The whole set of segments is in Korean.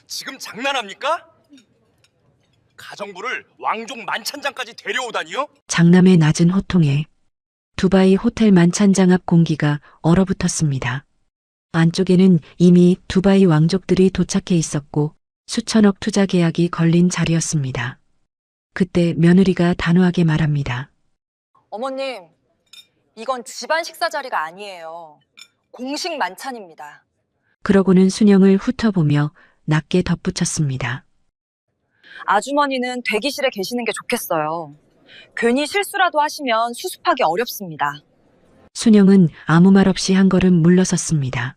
지금 장난합니까? 가정부를 왕족 만찬장까지 데려오다니요? 장남의 낮은 호통에 두바이 호텔 만찬장 앞 공기가 얼어붙었습니다. 안쪽에는 이미 두바이 왕족들이 도착해 있었고 수천억 투자 계약이 걸린 자리였습니다. 그때 며느리가 단호하게 말합니다. 어머님, 이건 집안 식사 자리가 아니에요. 공식 만찬입니다. 그러고는 순영을 훑어보며 낮게 덧붙였습니다. 아주머니는 대기실에 계시는 게 좋겠어요. 괜히 실수라도 하시면 수습하기 어렵습니다. 순영은 아무 말 없이 한 걸음 물러섰습니다.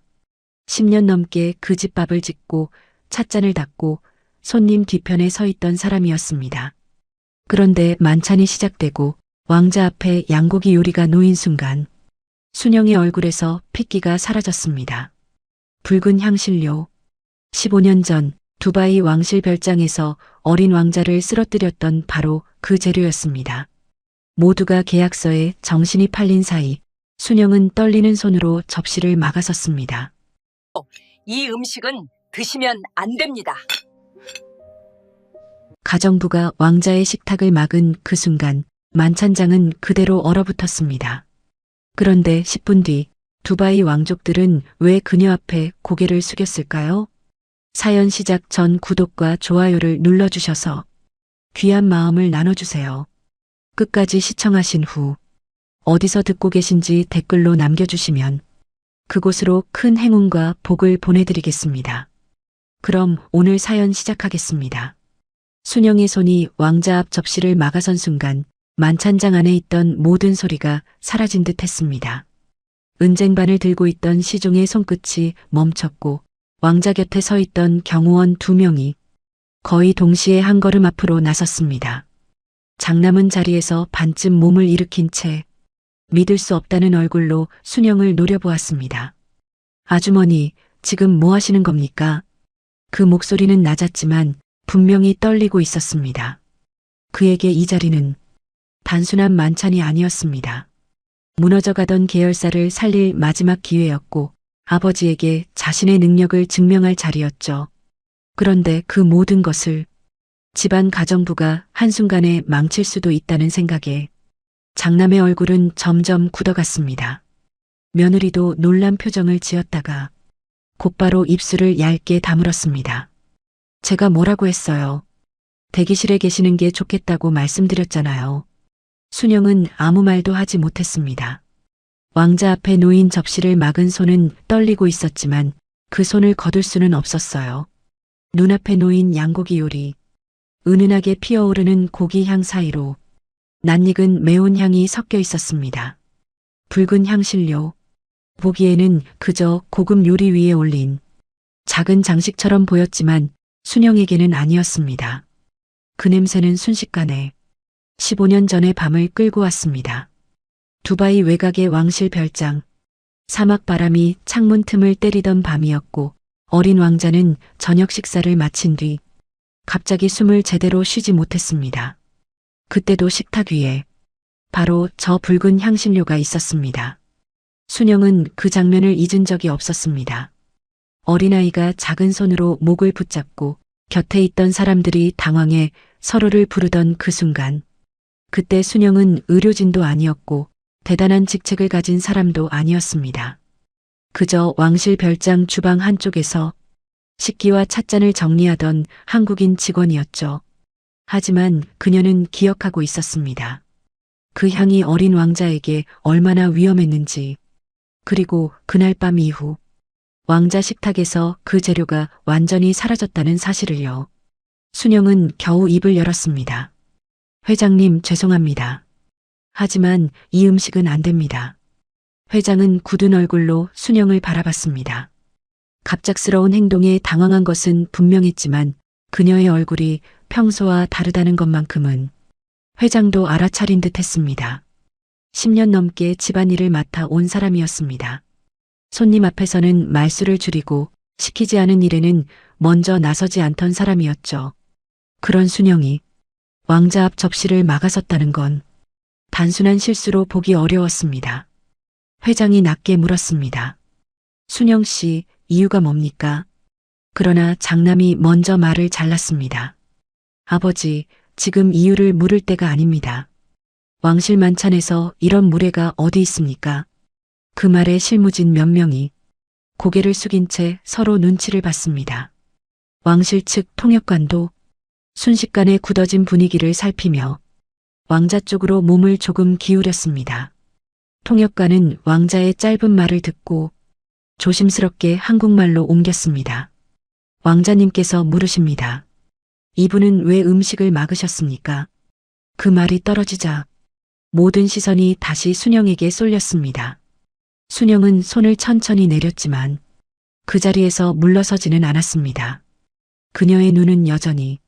10년 넘게 그 집 밥을 짓고 찻잔을 닦고 손님 뒤편에 서 있던 사람이었습니다. 그런데 만찬이 시작되고 왕자 앞에 양고기 요리가 놓인 순간 순영의 얼굴에서 핏기가 사라졌습니다. 붉은 향신료. 15년 전 두바이 왕실 별장에서 어린 왕자를 쓰러뜨렸던 바로 그 재료였습니다. 모두가 계약서에 정신이 팔린 사이 순영은 떨리는 손으로 접시를 막아섰습니다. 이 음식은 드시면 안 됩니다. 가정부가 왕자의 식탁을 막은 그 순간 만찬장은 그대로 얼어붙었습니다. 그런데 10분 뒤 두바이 왕족들은 왜 그녀 앞에 고개를 숙였을까요? 사연 시작 전 구독과 좋아요를 눌러주셔서 귀한 마음을 나눠주세요. 끝까지 시청하신 후 어디서 듣고 계신지 댓글로 남겨주시면 그곳으로 큰 행운과 복을 보내드리겠습니다. 그럼 오늘 사연 시작하겠습니다. 순영의 손이 왕자 앞 접시를 막아선 순간 만찬장 안에 있던 모든 소리가 사라진 듯 했습니다. 은쟁반을 들고 있던 시종의 손끝이 멈췄고 왕자 곁에 서 있던 경호원 2명이 거의 동시에 한 걸음 앞으로 나섰습니다. 장남은 자리에서 반쯤 몸을 일으킨 채 믿을 수 없다는 얼굴로 순영을 노려보았습니다. 아주머니, 지금 뭐 하시는 겁니까? 그 목소리는 낮았지만 분명히 떨리고 있었습니다. 그에게 이 자리는 단순한 만찬이 아니었습니다. 무너져가던 계열사를 살릴 마지막 기회였고 아버지에게 자신의 능력을 증명할 자리였죠. 그런데 그 모든 것을 집안 가정부가 한순간에 망칠 수도 있다는 생각에 장남의 얼굴은 점점 굳어갔습니다. 며느리도 놀란 표정을 지었다가 곧바로 입술을 얇게 다물었습니다. 제가 뭐라고 했어요? 대기실에 계시는 게 좋겠다고 말씀드렸잖아요. 순영은 아무 말도 하지 못했습니다. 왕자 앞에 놓인 접시를 막은 손은 떨리고 있었지만 그 손을 거둘 수는 없었어요. 눈앞에 놓인 양고기 요리, 은은하게 피어오르는 고기 향 사이로 낯익은 매운 향이 섞여 있었습니다. 붉은 향신료, 보기에는 그저 고급 요리 위에 올린 작은 장식처럼 보였지만 순영에게는 아니었습니다. 그 냄새는 순식간에 15년 전의 밤을 끌고 왔습니다. 두바이 외곽의 왕실 별장, 사막 바람이 창문 틈을 때리던 밤이었고 어린 왕자는 저녁 식사를 마친 뒤 갑자기 숨을 제대로 쉬지 못했습니다. 그때도 식탁 위에 바로 저 붉은 향신료가 있었습니다. 순영은 그 장면을 잊은 적이 없었습니다. 어린아이가 작은 손으로 목을 붙잡고 곁에 있던 사람들이 당황해 서로를 부르던 그 순간, 그때 순영은 의료진도 아니었고 대단한 직책을 가진 사람도 아니었습니다. 그저 왕실 별장 주방 한쪽에서 식기와 찻잔을 정리하던 한국인 직원이었죠. 하지만 그녀는 기억하고 있었습니다. 그 향이 어린 왕자에게 얼마나 위험했는지, 그리고 그날 밤 이후 왕자 식탁에서 그 재료가 완전히 사라졌다는 사실을요. 순영은 겨우 입을 열었습니다. 회장님, 죄송합니다. 하지만 이 음식은 안 됩니다. 회장은 굳은 얼굴로 순영을 바라봤습니다. 갑작스러운 행동에 당황한 것은 분명했지만 그녀의 얼굴이 평소와 다르다는 것만큼은 회장도 알아차린 듯 했습니다. 10년 넘게 집안일을 맡아 온 사람이었습니다. 손님 앞에서는 말수를 줄이고 시키지 않은 일에는 먼저 나서지 않던 사람이었죠. 그런 순영이 왕자 앞 접시를 막아섰다는 건 단순한 실수로 보기 어려웠습니다. 회장이 낮게 물었습니다. 순영 씨, 이유가 뭡니까? 그러나 장남이 먼저 말을 잘랐습니다. 아버지, 지금 이유를 물을 때가 아닙니다. 왕실 만찬에서 이런 무례가 어디 있습니까? 그 말에 실무진 몇 명이 고개를 숙인 채 서로 눈치를 봤습니다. 왕실 측 통역관도 순식간에 굳어진 분위기를 살피며 왕자 쪽으로 몸을 조금 기울였습니다. 통역관은 왕자의 짧은 말을 듣고 조심스럽게 한국말로 옮겼습니다. 왕자님께서 물으십니다. 이분은 왜 음식을 막으셨습니까? 그 말이 떨어지자 모든 시선이 다시 순영에게 쏠렸습니다. 순영은 손을 천천히 내렸지만 그 자리에서 물러서지는 않았습니다. 그녀의 눈은 여전히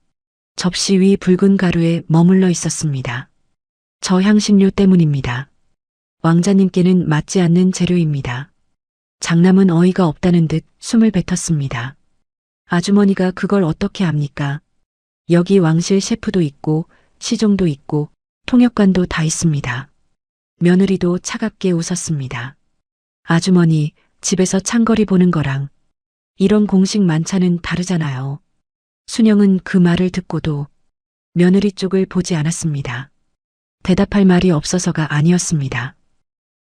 접시 위 붉은 가루에 머물러 있었습니다. 저 향신료 때문입니다. 왕자님께는 맞지 않는 재료입니다. 장남은 어이가 없다는 듯 숨을 뱉었습니다. 아주머니가 그걸 어떻게 압니까? 여기 왕실 셰프도 있고 시종도 있고 통역관도 다 있습니다. 며느리도 차갑게 웃었습니다. 아주머니, 집에서 창거리 보는 거랑 이런 공식 만찬은 다르잖아요. 순영은 그 말을 듣고도 며느리 쪽을 보지 않았습니다. 대답할 말이 없어서가 아니었습니다.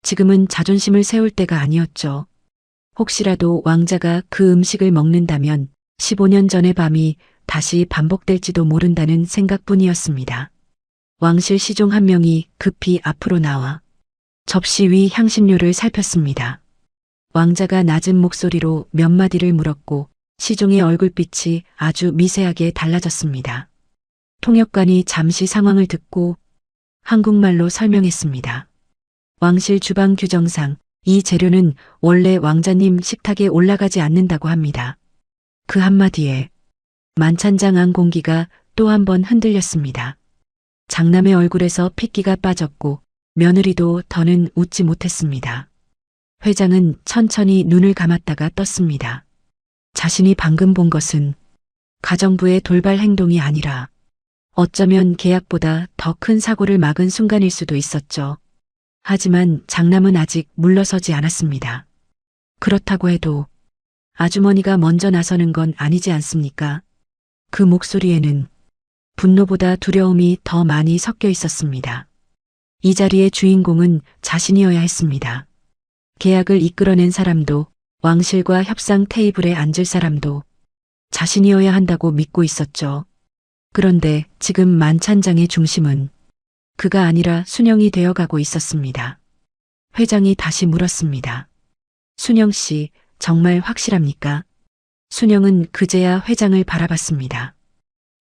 지금은 자존심을 세울 때가 아니었죠. 혹시라도 왕자가 그 음식을 먹는다면 15년 전의 밤이 다시 반복될지도 모른다는 생각뿐이었습니다. 왕실 시종 한 명이 급히 앞으로 나와 접시 위 향신료를 살폈습니다. 왕자가 낮은 목소리로 몇 마디를 물었고 시종의 얼굴빛이 아주 미세하게 달라졌습니다. 통역관이 잠시 상황을 듣고 한국말로 설명했습니다. 왕실 주방 규정상 이 재료는 원래 왕자님 식탁에 올라가지 않는다고 합니다. 그 한마디에 만찬장 안 공기가 또 한 번 흔들렸습니다. 장남의 얼굴에서 핏기가 빠졌고 며느리도 더는 웃지 못했습니다. 회장은 천천히 눈을 감았다가 떴습니다. 자신이 방금 본 것은 가정부의 돌발 행동이 아니라 어쩌면 계약보다 더 큰 사고를 막은 순간일 수도 있었죠. 하지만 장남은 아직 물러서지 않았습니다. 그렇다고 해도 아주머니가 먼저 나서는 건 아니지 않습니까? 그 목소리에는 분노보다 두려움이 더 많이 섞여 있었습니다. 이 자리의 주인공은 자신이어야 했습니다. 계약을 이끌어낸 사람도 왕실과 협상 테이블에 앉을 사람도 자신이어야 한다고 믿고 있었죠. 그런데 지금 만찬장의 중심은 그가 아니라 순영이 되어가고 있었습니다. 회장이 다시 물었습니다. 순영 씨, 정말 확실합니까? 순영은 그제야 회장을 바라봤습니다.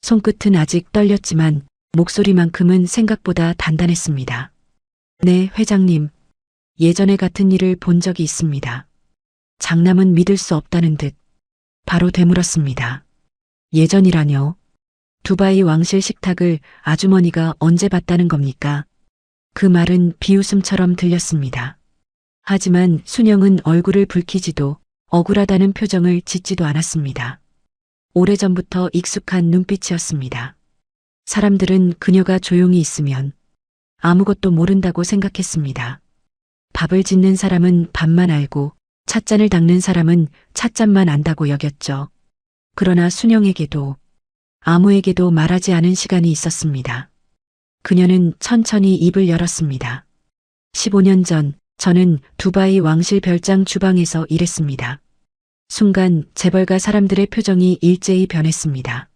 손끝은 아직 떨렸지만 목소리만큼은 생각보다 단단했습니다. 네, 회장님. 예전에 같은 일을 본 적이 있습니다. 장남은 믿을 수 없다는 듯 바로 되물었습니다. 예전이라뇨? 두바이 왕실 식탁을 아주머니가 언제 봤다는 겁니까? 그 말은 비웃음처럼 들렸습니다. 하지만 순영은 얼굴을 붉히지도 억울하다는 표정을 짓지도 않았습니다. 오래전부터 익숙한 눈빛이었습니다. 사람들은 그녀가 조용히 있으면 아무것도 모른다고 생각했습니다. 밥을 짓는 사람은 밥만 알고 찻잔을 닦는 사람은 찻잔만 안다고 여겼죠. 그러나 순영에게도 아무에게도 말하지 않은 시간이 있었습니다. 그녀는 천천히 입을 열었습니다. 15년 전 저는 두바이 왕실 별장 주방에서 일했습니다. 순간 재벌가 사람들의 표정이 일제히 변했습니다.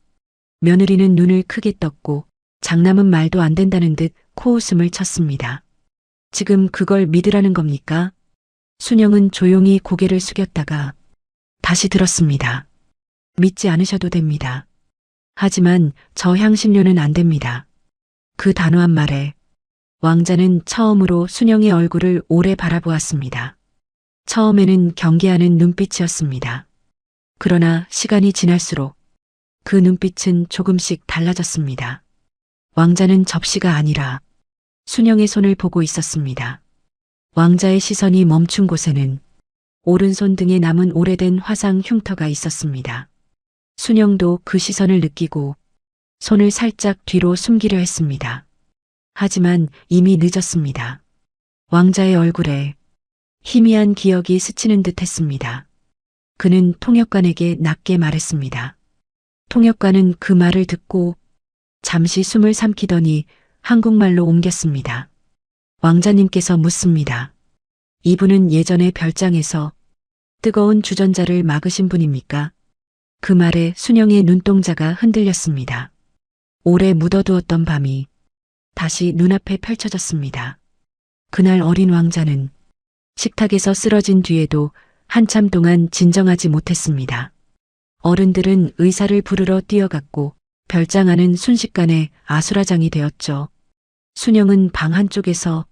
며느리는 눈을 크게 떴고 장남은 말도 안 된다는 듯 코웃음을 쳤습니다. 지금 그걸 믿으라는 겁니까? 순영은 조용히 고개를 숙였다가 다시 들었습니다. 믿지 않으셔도 됩니다. 하지만 저 향신료는 안 됩니다. 그 단호한 말에 왕자는 처음으로 순영의 얼굴을 오래 바라보았습니다. 처음에는 경계하는 눈빛이었습니다. 그러나 시간이 지날수록 그 눈빛은 조금씩 달라졌습니다. 왕자는 접시가 아니라 순영의 손을 보고 있었습니다. 왕자의 시선이 멈춘 곳에는 오른손 등에 남은 오래된 화상 흉터가 있었습니다. 순영도 그 시선을 느끼고 손을 살짝 뒤로 숨기려 했습니다. 하지만 이미 늦었습니다. 왕자의 얼굴에 희미한 기억이 스치는 듯 했습니다. 그는 통역관에게 낮게 말했습니다. 통역관은 그 말을 듣고 잠시 숨을 삼키더니 한국말로 옮겼습니다. 왕자님께서 묻습니다. 이분은 예전에 별장에서 뜨거운 주전자를 막으신 분입니까? 그 말에 순영의 눈동자가 흔들렸습니다. 오래 묻어두었던 밤이 다시 눈앞에 펼쳐졌습니다. 그날 어린 왕자는 식탁에서 쓰러진 뒤에도 한참 동안 진정하지 못했습니다. 어른들은 의사를 부르러 뛰어갔고 별장 안은 순식간에 아수라장이 되었죠. 순영은 방 한쪽에서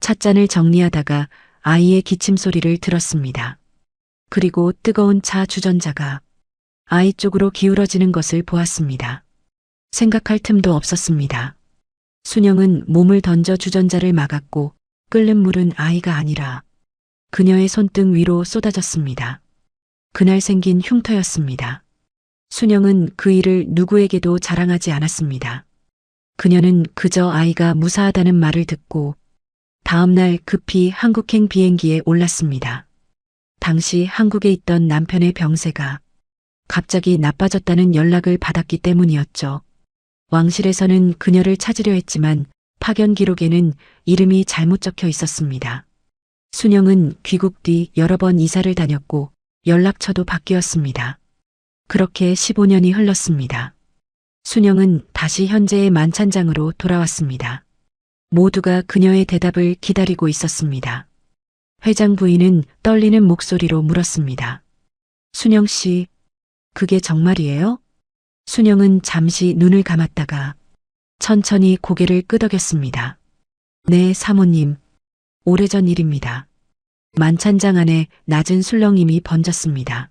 찻잔을 정리하다가 아이의 기침 소리를 들었습니다. 그리고 뜨거운 차 주전자가 아이 쪽으로 기울어지는 것을 보았습니다. 생각할 틈도 없었습니다. 순영은 몸을 던져 주전자를 막았고 끓는 물은 아이가 아니라 그녀의 손등 위로 쏟아졌습니다. 그날 생긴 흉터였습니다. 순영은 그 일을 누구에게도 자랑하지 않았습니다. 그녀는 그저 아이가 무사하다는 말을 듣고 다음날 급히 한국행 비행기에 올랐습니다. 당시 한국에 있던 남편의 병세가 갑자기 나빠졌다는 연락을 받았기 때문이었죠. 왕실에서는 그녀를 찾으려 했지만 파견 기록에는 이름이 잘못 적혀 있었습니다. 순영은 귀국 뒤 여러 번 이사를 다녔고 연락처도 바뀌었습니다. 그렇게 15년이 흘렀습니다. 순영은 다시 현재의 만찬장으로 돌아왔습니다. 모두가 그녀의 대답을 기다리고 있었습니다. 회장 부인은 떨리는 목소리로 물었습니다. 순영 씨, 그게 정말이에요? 순영은 잠시 눈을 감았다가 천천히 고개를 끄덕였습니다. 네, 사모님. 오래전 일입니다. 만찬장 안에 낮은 술렁임이 번졌습니다.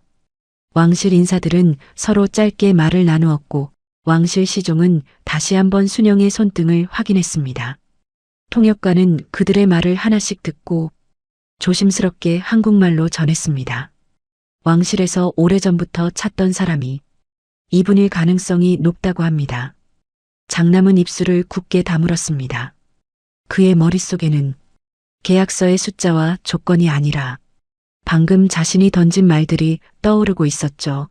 왕실 인사들은 서로 짧게 말을 나누었고 왕실 시종은 다시 한번 순영의 손등을 확인했습니다. 통역관은 그들의 말을 하나씩 듣고 조심스럽게 한국말로 전했습니다. 왕실에서 오래전부터 찾던 사람이 이분일 가능성이 높다고 합니다. 장남은 입술을 굳게 다물었습니다. 그의 머릿속에는 계약서의 숫자와 조건이 아니라 방금 자신이 던진 말들이 떠오르고 있었죠.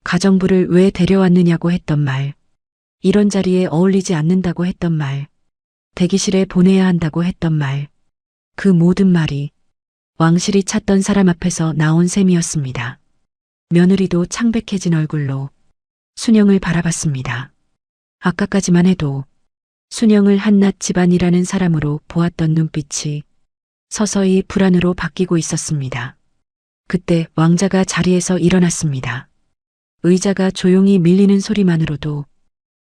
가정부를 왜 데려왔느냐고 했던 말, 이런 자리에 어울리지 않는다고 했던 말, 대기실에 보내야 한다고 했던 말, 그 모든 말이 왕실이 찾던 사람 앞에서 나온 셈이었습니다. 며느리도 창백해진 얼굴로 순영을 바라봤습니다. 아까까지만 해도 순영을 한낱 집안이라는 사람으로 보았던 눈빛이 서서히 불안으로 바뀌고 있었습니다. 그때 왕자가 자리에서 일어났습니다. 의자가 조용히 밀리는 소리만으로도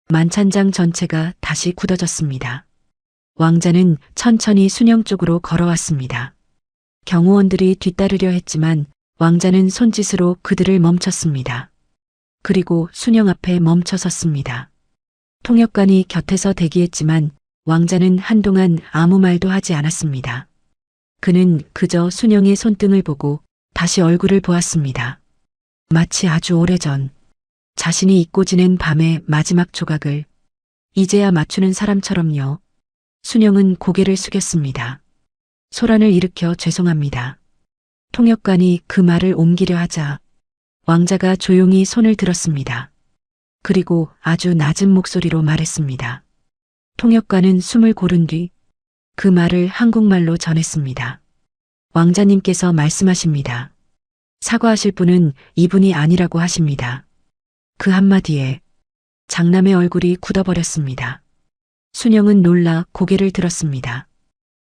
만찬장 전체가 다시 굳어졌습니다. 왕자는 천천히 순영 쪽으로 걸어왔습니다. 경호원들이 뒤따르려 했지만 왕자는 손짓으로 그들을 멈췄습니다. 그리고 순영 앞에 멈춰 섰습니다. 통역관이 곁에서 대기했지만 왕자는 한동안 아무 말도 하지 않았습니다. 그는 그저 순영의 손등을 보고 다시 얼굴을 보았습니다. 마치 아주 오래전 자신이 잊고 지낸 밤의 마지막 조각을 이제야 맞추는 사람처럼요. 순영은 고개를 숙였습니다. 소란을 일으켜 죄송합니다. 통역관이 그 말을 옮기려 하자 왕자가 조용히 손을 들었습니다. 그리고 아주 낮은 목소리로 말했습니다. 통역관은 숨을 고른 뒤 그 말을 한국말로 전했습니다. 왕자님께서 말씀하십니다. 사과하실 분은 이분이 아니라고 하십니다. 그 한마디에 장남의 얼굴이 굳어버렸습니다. 순영은 놀라 고개를 들었습니다.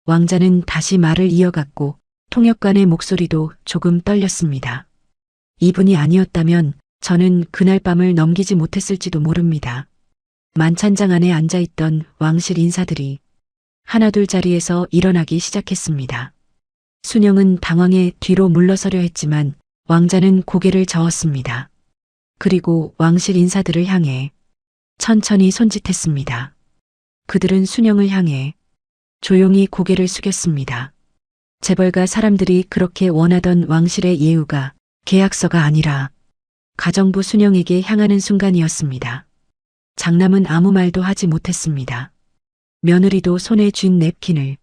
왕자는 다시 말을 이어갔고 통역관의 목소리도 조금 떨렸습니다. 이분이 아니었다면 저는 그날 밤을 넘기지 못했을지도 모릅니다. 만찬장 안에 앉아있던 왕실 인사들이 하나둘 자리에서 일어나기 시작했습니다. 순영은 당황해 뒤로 물러서려 했지만 왕자는 고개를 저었습니다. 그리고 왕실 인사들을 향해 천천히 손짓했습니다. 그들은 순영을 향해 조용히 고개를 숙였습니다. 재벌가 사람들이 그렇게 원하던 왕실의 예우가 계약서가 아니라 가정부 순영에게 향하는 순간이었습니다. 장남은 아무 말도 하지 못했습니다. 며느리도 손에 쥔 냅킨을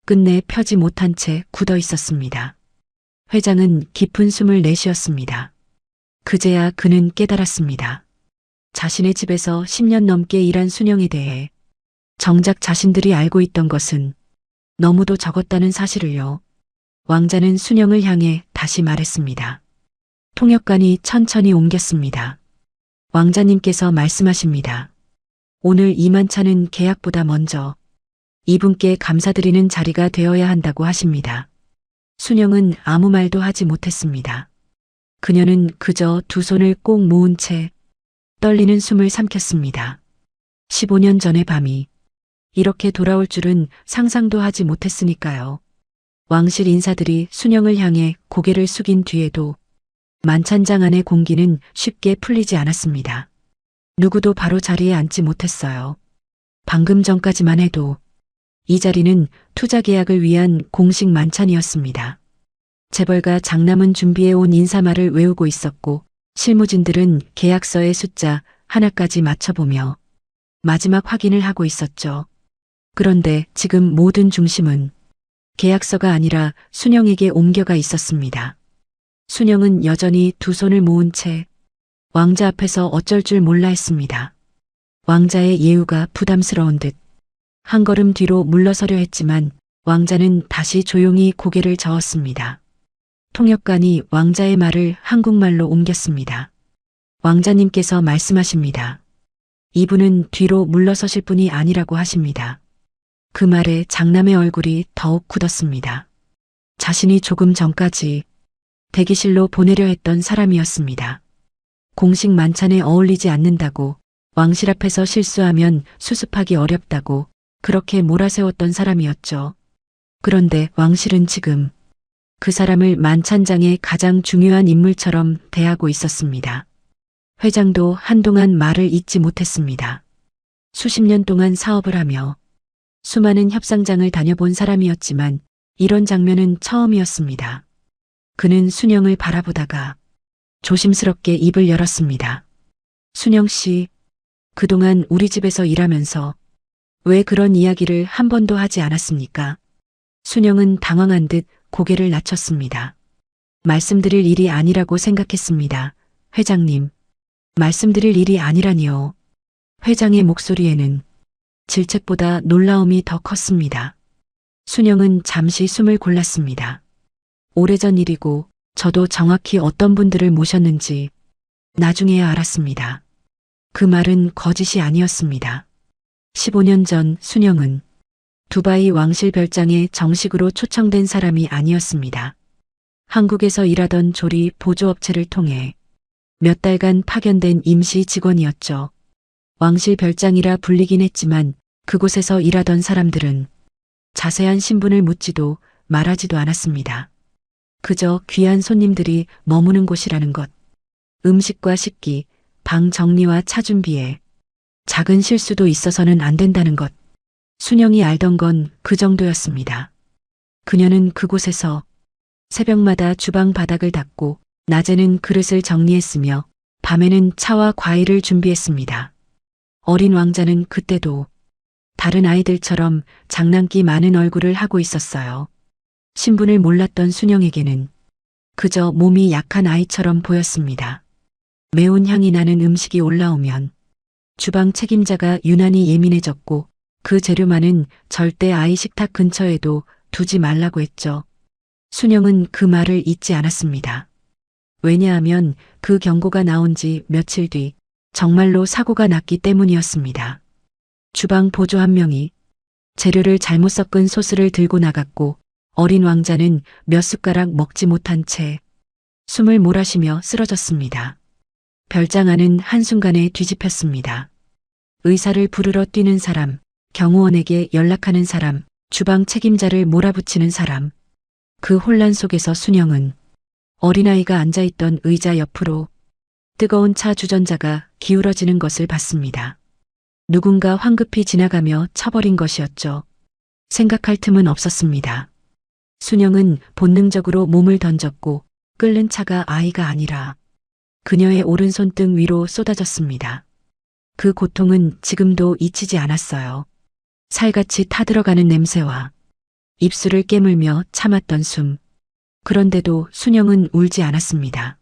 끝내 펴지 못한 채 굳어 있었습니다. 회장은 깊은 숨을 내쉬었습니다. 그제야 그는 깨달았습니다. 자신의 집에서 10년 넘게 일한 순영에 대해 정작 자신들이 알고 있던 것은 너무도 적었다는 사실을요. 왕자는 순영을 향해 다시 말했습니다. 통역관이 천천히 옮겼습니다. 왕자님께서 말씀하십니다. 오늘 이 만찬은 계약보다 먼저 이분께 감사드리는 자리가 되어야 한다고 하십니다. 순영은 아무 말도 하지 못했습니다. 그녀는 그저 두 손을 꼭 모은 채 떨리는 숨을 삼켰습니다. 15년 전의 밤이 이렇게 돌아올 줄은 상상도 하지 못했으니까요. 왕실 인사들이 순영을 향해 고개를 숙인 뒤에도 만찬장 안의 공기는 쉽게 풀리지 않았습니다. 누구도 바로 자리에 앉지 못했어요. 방금 전까지만 해도 이 자리는 투자 계약을 위한 공식 만찬이었습니다. 재벌가 장남은 준비해온 인사말을 외우고 있었고 실무진들은 계약서의 숫자 하나까지 맞춰보며 마지막 확인을 하고 있었죠. 그런데 지금 모든 중심은 계약서가 아니라 순영에게 옮겨가 있었습니다. 순영은 여전히 두 손을 모은 채 왕자 앞에서 어쩔 줄 몰라 했습니다. 왕자의 예우가 부담스러운 듯 한 걸음 뒤로 물러서려 했지만 왕자는 다시 조용히 고개를 저었습니다. 통역관이 왕자의 말을 한국말로 옮겼습니다. 왕자님께서 말씀하십니다. 이분은 뒤로 물러서실 분이 아니라고 하십니다. 그 말에 장남의 얼굴이 더욱 굳었습니다. 자신이 조금 전까지 대기실로 보내려 했던 사람이었습니다. 공식 만찬에 어울리지 않는다고, 왕실 앞에서 실수하면 수습하기 어렵다고 그렇게 몰아세웠던 사람이었죠. 그런데 왕실은 지금 그 사람을 만찬장의 가장 중요한 인물처럼 대하고 있었습니다. 회장도 한동안 말을 잇지 못했습니다. 수십 년 동안 사업을 하며 수많은 협상장을 다녀본 사람이었지만 이런 장면은 처음이었습니다. 그는 순영을 바라보다가 조심스럽게 입을 열었습니다. 순영 씨, 그동안 우리 집에서 일하면서 왜 그런 이야기를 한 번도 하지 않았습니까? 순영은 당황한 듯 고개를 낮췄습니다. 말씀드릴 일이 아니라고 생각했습니다. 회장님, 말씀드릴 일이 아니라니요. 회장의 목소리에는 질책보다 놀라움이 더 컸습니다. 순영은 잠시 숨을 골랐습니다. 오래전 일이고 저도 정확히 어떤 분들을 모셨는지 나중에야 알았습니다. 그 말은 거짓이 아니었습니다. 15년 전 순영은 두바이 왕실 별장에 정식으로 초청된 사람이 아니었습니다. 한국에서 일하던 조리 보조업체를 통해 몇 달간 파견된 임시 직원이었죠. 왕실 별장이라 불리긴 했지만 그곳에서 일하던 사람들은 자세한 신분을 묻지도 말하지도 않았습니다. 그저 귀한 손님들이 머무는 곳이라는 것, 음식과 식기, 방 정리와 차 준비에 작은 실수도 있어서는 안 된다는 것, 순영이 알던 건 그 정도였습니다. 그녀는 그곳에서 새벽마다 주방 바닥을 닦고 낮에는 그릇을 정리했으며 밤에는 차와 과일을 준비했습니다. 어린 왕자는 그때도 다른 아이들처럼 장난기 많은 얼굴을 하고 있었어요. 신분을 몰랐던 순영에게는 그저 몸이 약한 아이처럼 보였습니다. 매운 향이 나는 음식이 올라오면 주방 책임자가 유난히 예민해졌고 그 재료만은 절대 아이 식탁 근처에도 두지 말라고 했죠. 순영은 그 말을 잊지 않았습니다. 왜냐하면 그 경고가 나온 지 며칠 뒤 정말로 사고가 났기 때문이었습니다. 주방 보조 한 명이 재료를 잘못 섞은 소스를 들고 나갔고 어린 왕자는 몇 숟가락 먹지 못한 채 숨을 몰아쉬며 쓰러졌습니다. 별장 안은 한순간에 뒤집혔습니다. 의사를 부르러 뛰는 사람, 경호원에게 연락하는 사람, 주방 책임자를 몰아붙이는 사람. 그 혼란 속에서 순영은 어린아이가 앉아있던 의자 옆으로 뜨거운 차 주전자가 기울어지는 것을 봤습니다. 누군가 황급히 지나가며 쳐버린 것이었죠. 생각할 틈은 없었습니다. 순영은 본능적으로 몸을 던졌고 끓는 차가 아이가 아니라 그녀의 오른손등 위로 쏟아졌습니다. 그 고통은 지금도 잊히지 않았어요. 살같이 타들어가는 냄새와 입술을 깨물며 참았던 숨, 그런데도 순영은 울지 않았습니다.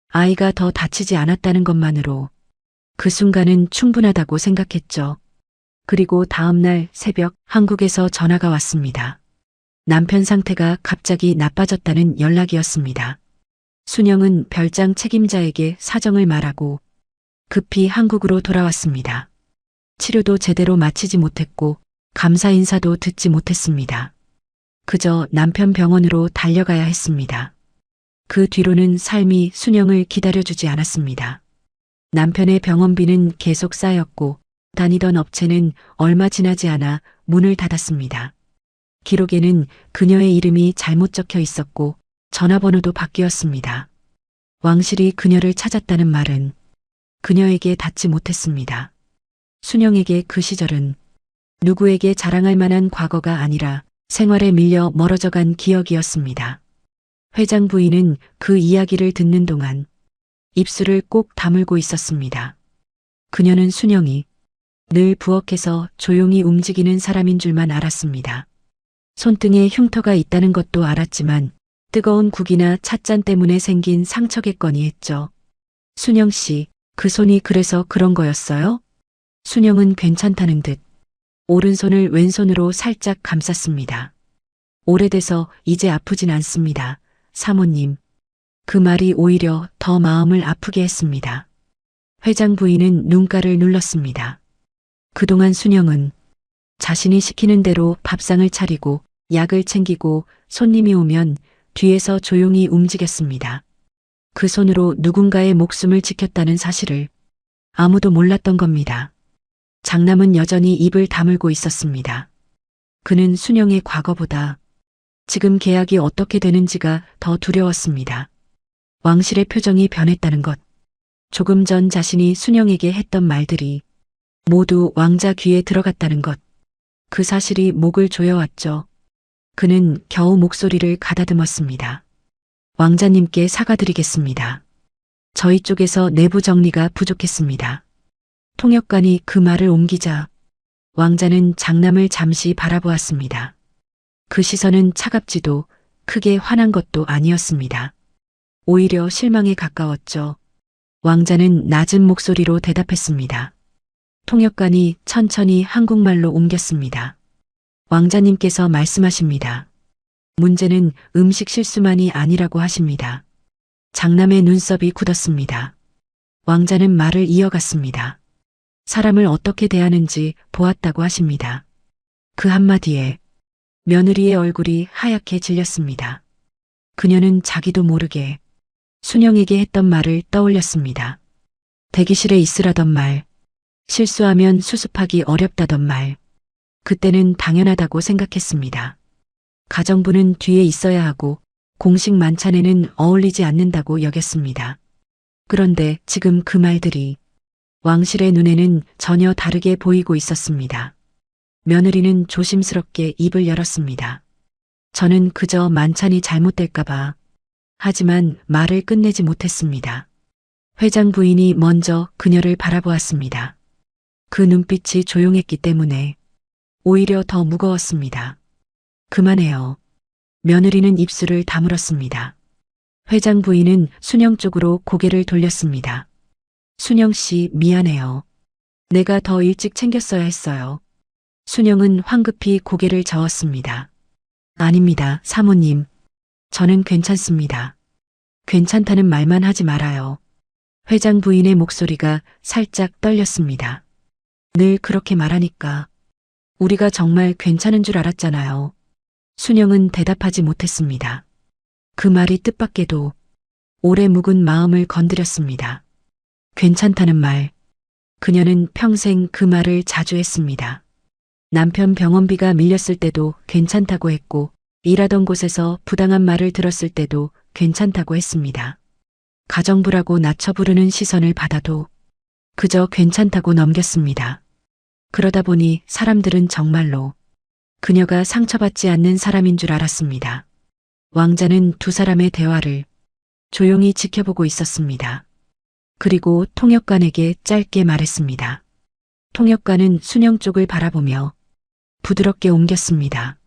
아이가 더 다치지 않았다는 것만으로 그 순간은 충분하다고 생각했죠. 그리고 다음 날 새벽 한국에서 전화가 왔습니다. 남편 상태가 갑자기 나빠졌다는 연락이었습니다. 순영은 별장 책임자에게 사정을 말하고 급히 한국으로 돌아왔습니다. 치료도 제대로 마치지 못했고 감사 인사도 듣지 못했습니다. 그저 남편 병원으로 달려가야 했습니다. 그 뒤로는 삶이 순영을 기다려주지 않았습니다. 남편의 병원비는 계속 쌓였고 다니던 업체는 얼마 지나지 않아 문을 닫았습니다. 기록에는 그녀의 이름이 잘못 적혀 있었고 전화번호도 바뀌었습니다. 왕실이 그녀를 찾았다는 말은 그녀에게 닿지 못했습니다. 순영에게 그 시절은 누구에게 자랑할 만한 과거가 아니라 생활에 밀려 멀어져간 기억이었습니다. 회장 부인은 그 이야기를 듣는 동안 입술을 꼭 다물고 있었습니다. 그녀는 순영이 늘 부엌에서 조용히 움직이는 사람인 줄만 알았습니다. 손등에 흉터가 있다는 것도 알았지만 뜨거운 국이나 찻잔 때문에 생긴 상처겠거니 했죠. 순영 씨, 그 손이 그래서 그런 거였어요? 순영은 괜찮다는 듯 오른손을 왼손으로 살짝 감쌌습니다. 오래돼서 이제 아프진 않습니다. 사모님. 그 말이 오히려 더 마음을 아프게 했습니다. 회장 부인은 눈가를 눌렀습니다. 그동안 순영은 자신이 시키는 대로 밥상을 차리고 약을 챙기고 손님이 오면 뒤에서 조용히 움직였습니다. 그 손으로 누군가의 목숨을 지켰다는 사실을 아무도 몰랐던 겁니다. 장남은 여전히 입을 다물고 있었습니다. 그는 순영의 과거보다 지금 계약이 어떻게 되는지가 더 두려웠습니다. 왕실의 표정이 변했다는 것, 조금 전 자신이 순영에게 했던 말들이 모두 왕자 귀에 들어갔다는 것, 그 사실이 목을 조여왔죠. 그는 겨우 목소리를 가다듬었습니다. 왕자님께 사과드리겠습니다. 저희 쪽에서 내부 정리가 부족했습니다. 통역관이 그 말을 옮기자 왕자는 장남을 잠시 바라보았습니다. 그 시선은 차갑지도 크게 화난 것도 아니었습니다. 오히려 실망에 가까웠죠. 왕자는 낮은 목소리로 대답했습니다. 통역관이 천천히 한국말로 옮겼습니다. 왕자님께서 말씀하십니다. 문제는 음식 실수만이 아니라고 하십니다. 장남의 눈썹이 굳었습니다. 왕자는 말을 이어갔습니다. 사람을 어떻게 대하는지 보았다고 하십니다. 그 한마디에 며느리의 얼굴이 하얗게 질렸습니다. 그녀는 자기도 모르게 순영에게 했던 말을 떠올렸습니다. 대기실에 있으라던 말, 실수하면 수습하기 어렵다던 말, 그때는 당연하다고 생각했습니다. 가정부는 뒤에 있어야 하고 공식 만찬에는 어울리지 않는다고 여겼습니다. 그런데 지금 그 말들이 왕실의 눈에는 전혀 다르게 보이고 있었습니다. 며느리는 조심스럽게 입을 열었습니다. 저는 그저 만찬이 잘못될까봐. 하지만 말을 끝내지 못했습니다. 회장 부인이 먼저 그녀를 바라보았습니다. 그 눈빛이 조용했기 때문에 오히려 더 무거웠습니다. 그만해요. 며느리는 입술을 다물었습니다. 회장 부인은 순영 쪽으로 고개를 돌렸습니다. 순영 씨, 미안해요. 내가 더 일찍 챙겼어야 했어요. 순영은 황급히 고개를 저었습니다. 아닙니다, 사모님. 저는 괜찮습니다. 괜찮다는 말만 하지 말아요. 회장 부인의 목소리가 살짝 떨렸습니다. 늘 그렇게 말하니까 우리가 정말 괜찮은 줄 알았잖아요. 순영은 대답하지 못했습니다. 그 말이 뜻밖에도 오래 묵은 마음을 건드렸습니다. 괜찮다는 말. 그녀는 평생 그 말을 자주 했습니다. 남편 병원비가 밀렸을 때도 괜찮다고 했고 일하던 곳에서 부당한 말을 들었을 때도 괜찮다고 했습니다. 가정부라고 낮춰 부르는 시선을 받아도 그저 괜찮다고 넘겼습니다. 그러다 보니 사람들은 정말로 그녀가 상처받지 않는 사람인 줄 알았습니다. 왕자는 두 사람의 대화를 조용히 지켜보고 있었습니다. 그리고 통역관에게 짧게 말했습니다. 통역관은 순영 쪽을 바라보며 부드럽게 옮겼습니다.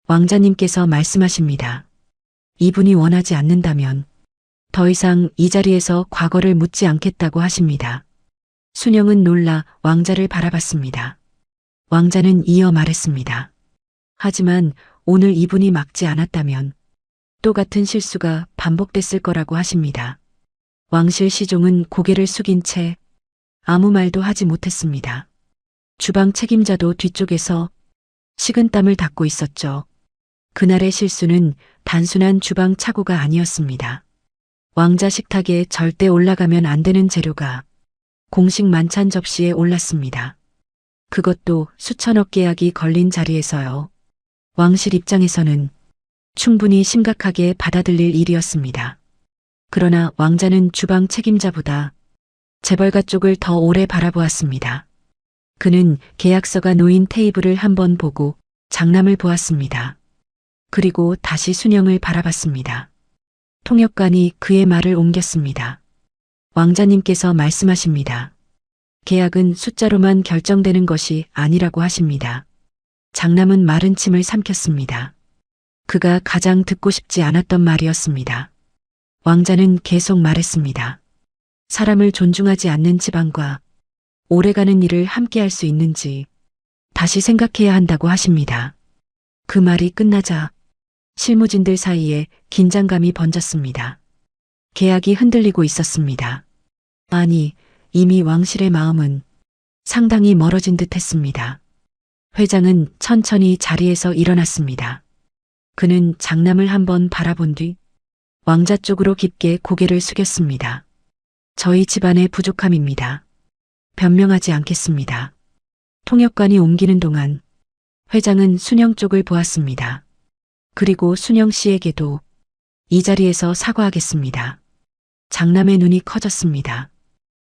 왕자님께서 말씀하십니다. 이분이 원하지 않는다면 더 이상 이 자리에서 과거를 묻지 않겠다고 하십니다. 순영은 놀라 왕자를 바라봤습니다. 왕자는 이어 말했습니다. 하지만 오늘 이분이 막지 않았다면 또 같은 실수가 반복됐을 거라고 하십니다. 왕실 시종은 고개를 숙인 채 아무 말도 하지 못했습니다. 주방 책임자도 뒤쪽에서 식은땀을 닦고 있었죠. 그날의 실수는 단순한 주방 착오가 아니었습니다. 왕자 식탁에 절대 올라가면 안 되는 재료가 공식 만찬 접시에 올랐습니다. 그것도 수천억 계약이 걸린 자리에서요. 왕실 입장에서는 충분히 심각하게 받아들일 일이었습니다. 그러나 왕자는 주방 책임자보다 재벌가 쪽을 더 오래 바라보았습니다. 그는 계약서가 놓인 테이블을 한번 보고 장남을 보았습니다. 그리고 다시 순영을 바라봤습니다. 통역관이 그의 말을 옮겼습니다. 왕자님께서 말씀하십니다. 계약은 숫자로만 결정되는 것이 아니라고 하십니다. 장남은 마른 침을 삼켰습니다. 그가 가장 듣고 싶지 않았던 말이었습니다. 왕자는 계속 말했습니다. 사람을 존중하지 않는 집안과 오래가는 일을 함께할 수 있는지 다시 생각해야 한다고 하십니다. 그 말이 끝나자 실무진들 사이에 긴장감이 번졌습니다. 계약이 흔들리고 있었습니다. 아니, 이미 왕실의 마음은 상당히 멀어진 듯 했습니다. 회장은 천천히 자리에서 일어났습니다. 그는 장남을 한번 바라본 뒤 왕자 쪽으로 깊게 고개를 숙였습니다. 저희 집안의 부족함입니다. 변명하지 않겠습니다. 통역관이 옮기는 동안 회장은 순영 쪽을 보았습니다. 그리고 순영 씨에게도 이 자리에서 사과하겠습니다. 장남의 눈이 커졌습니다.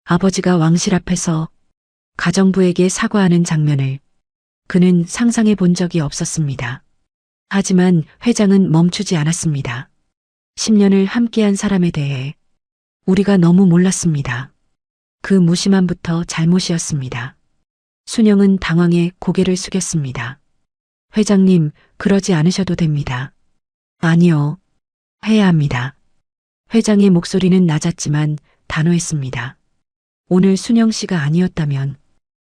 아버지가 왕실 앞에서 가정부에게 사과하는 장면을 그는 상상해 본 적이 없었습니다. 하지만 회장은 멈추지 않았습니다. 10년을 함께한 사람에 대해 우리가 너무 몰랐습니다. 그 무심함부터 잘못이었습니다. 순영은 당황해 고개를 숙였습니다. 회장님, 그러지 않으셔도 됩니다. 아니요. 해야 합니다. 회장의 목소리는 낮았지만 단호했습니다. 오늘 순영 씨가 아니었다면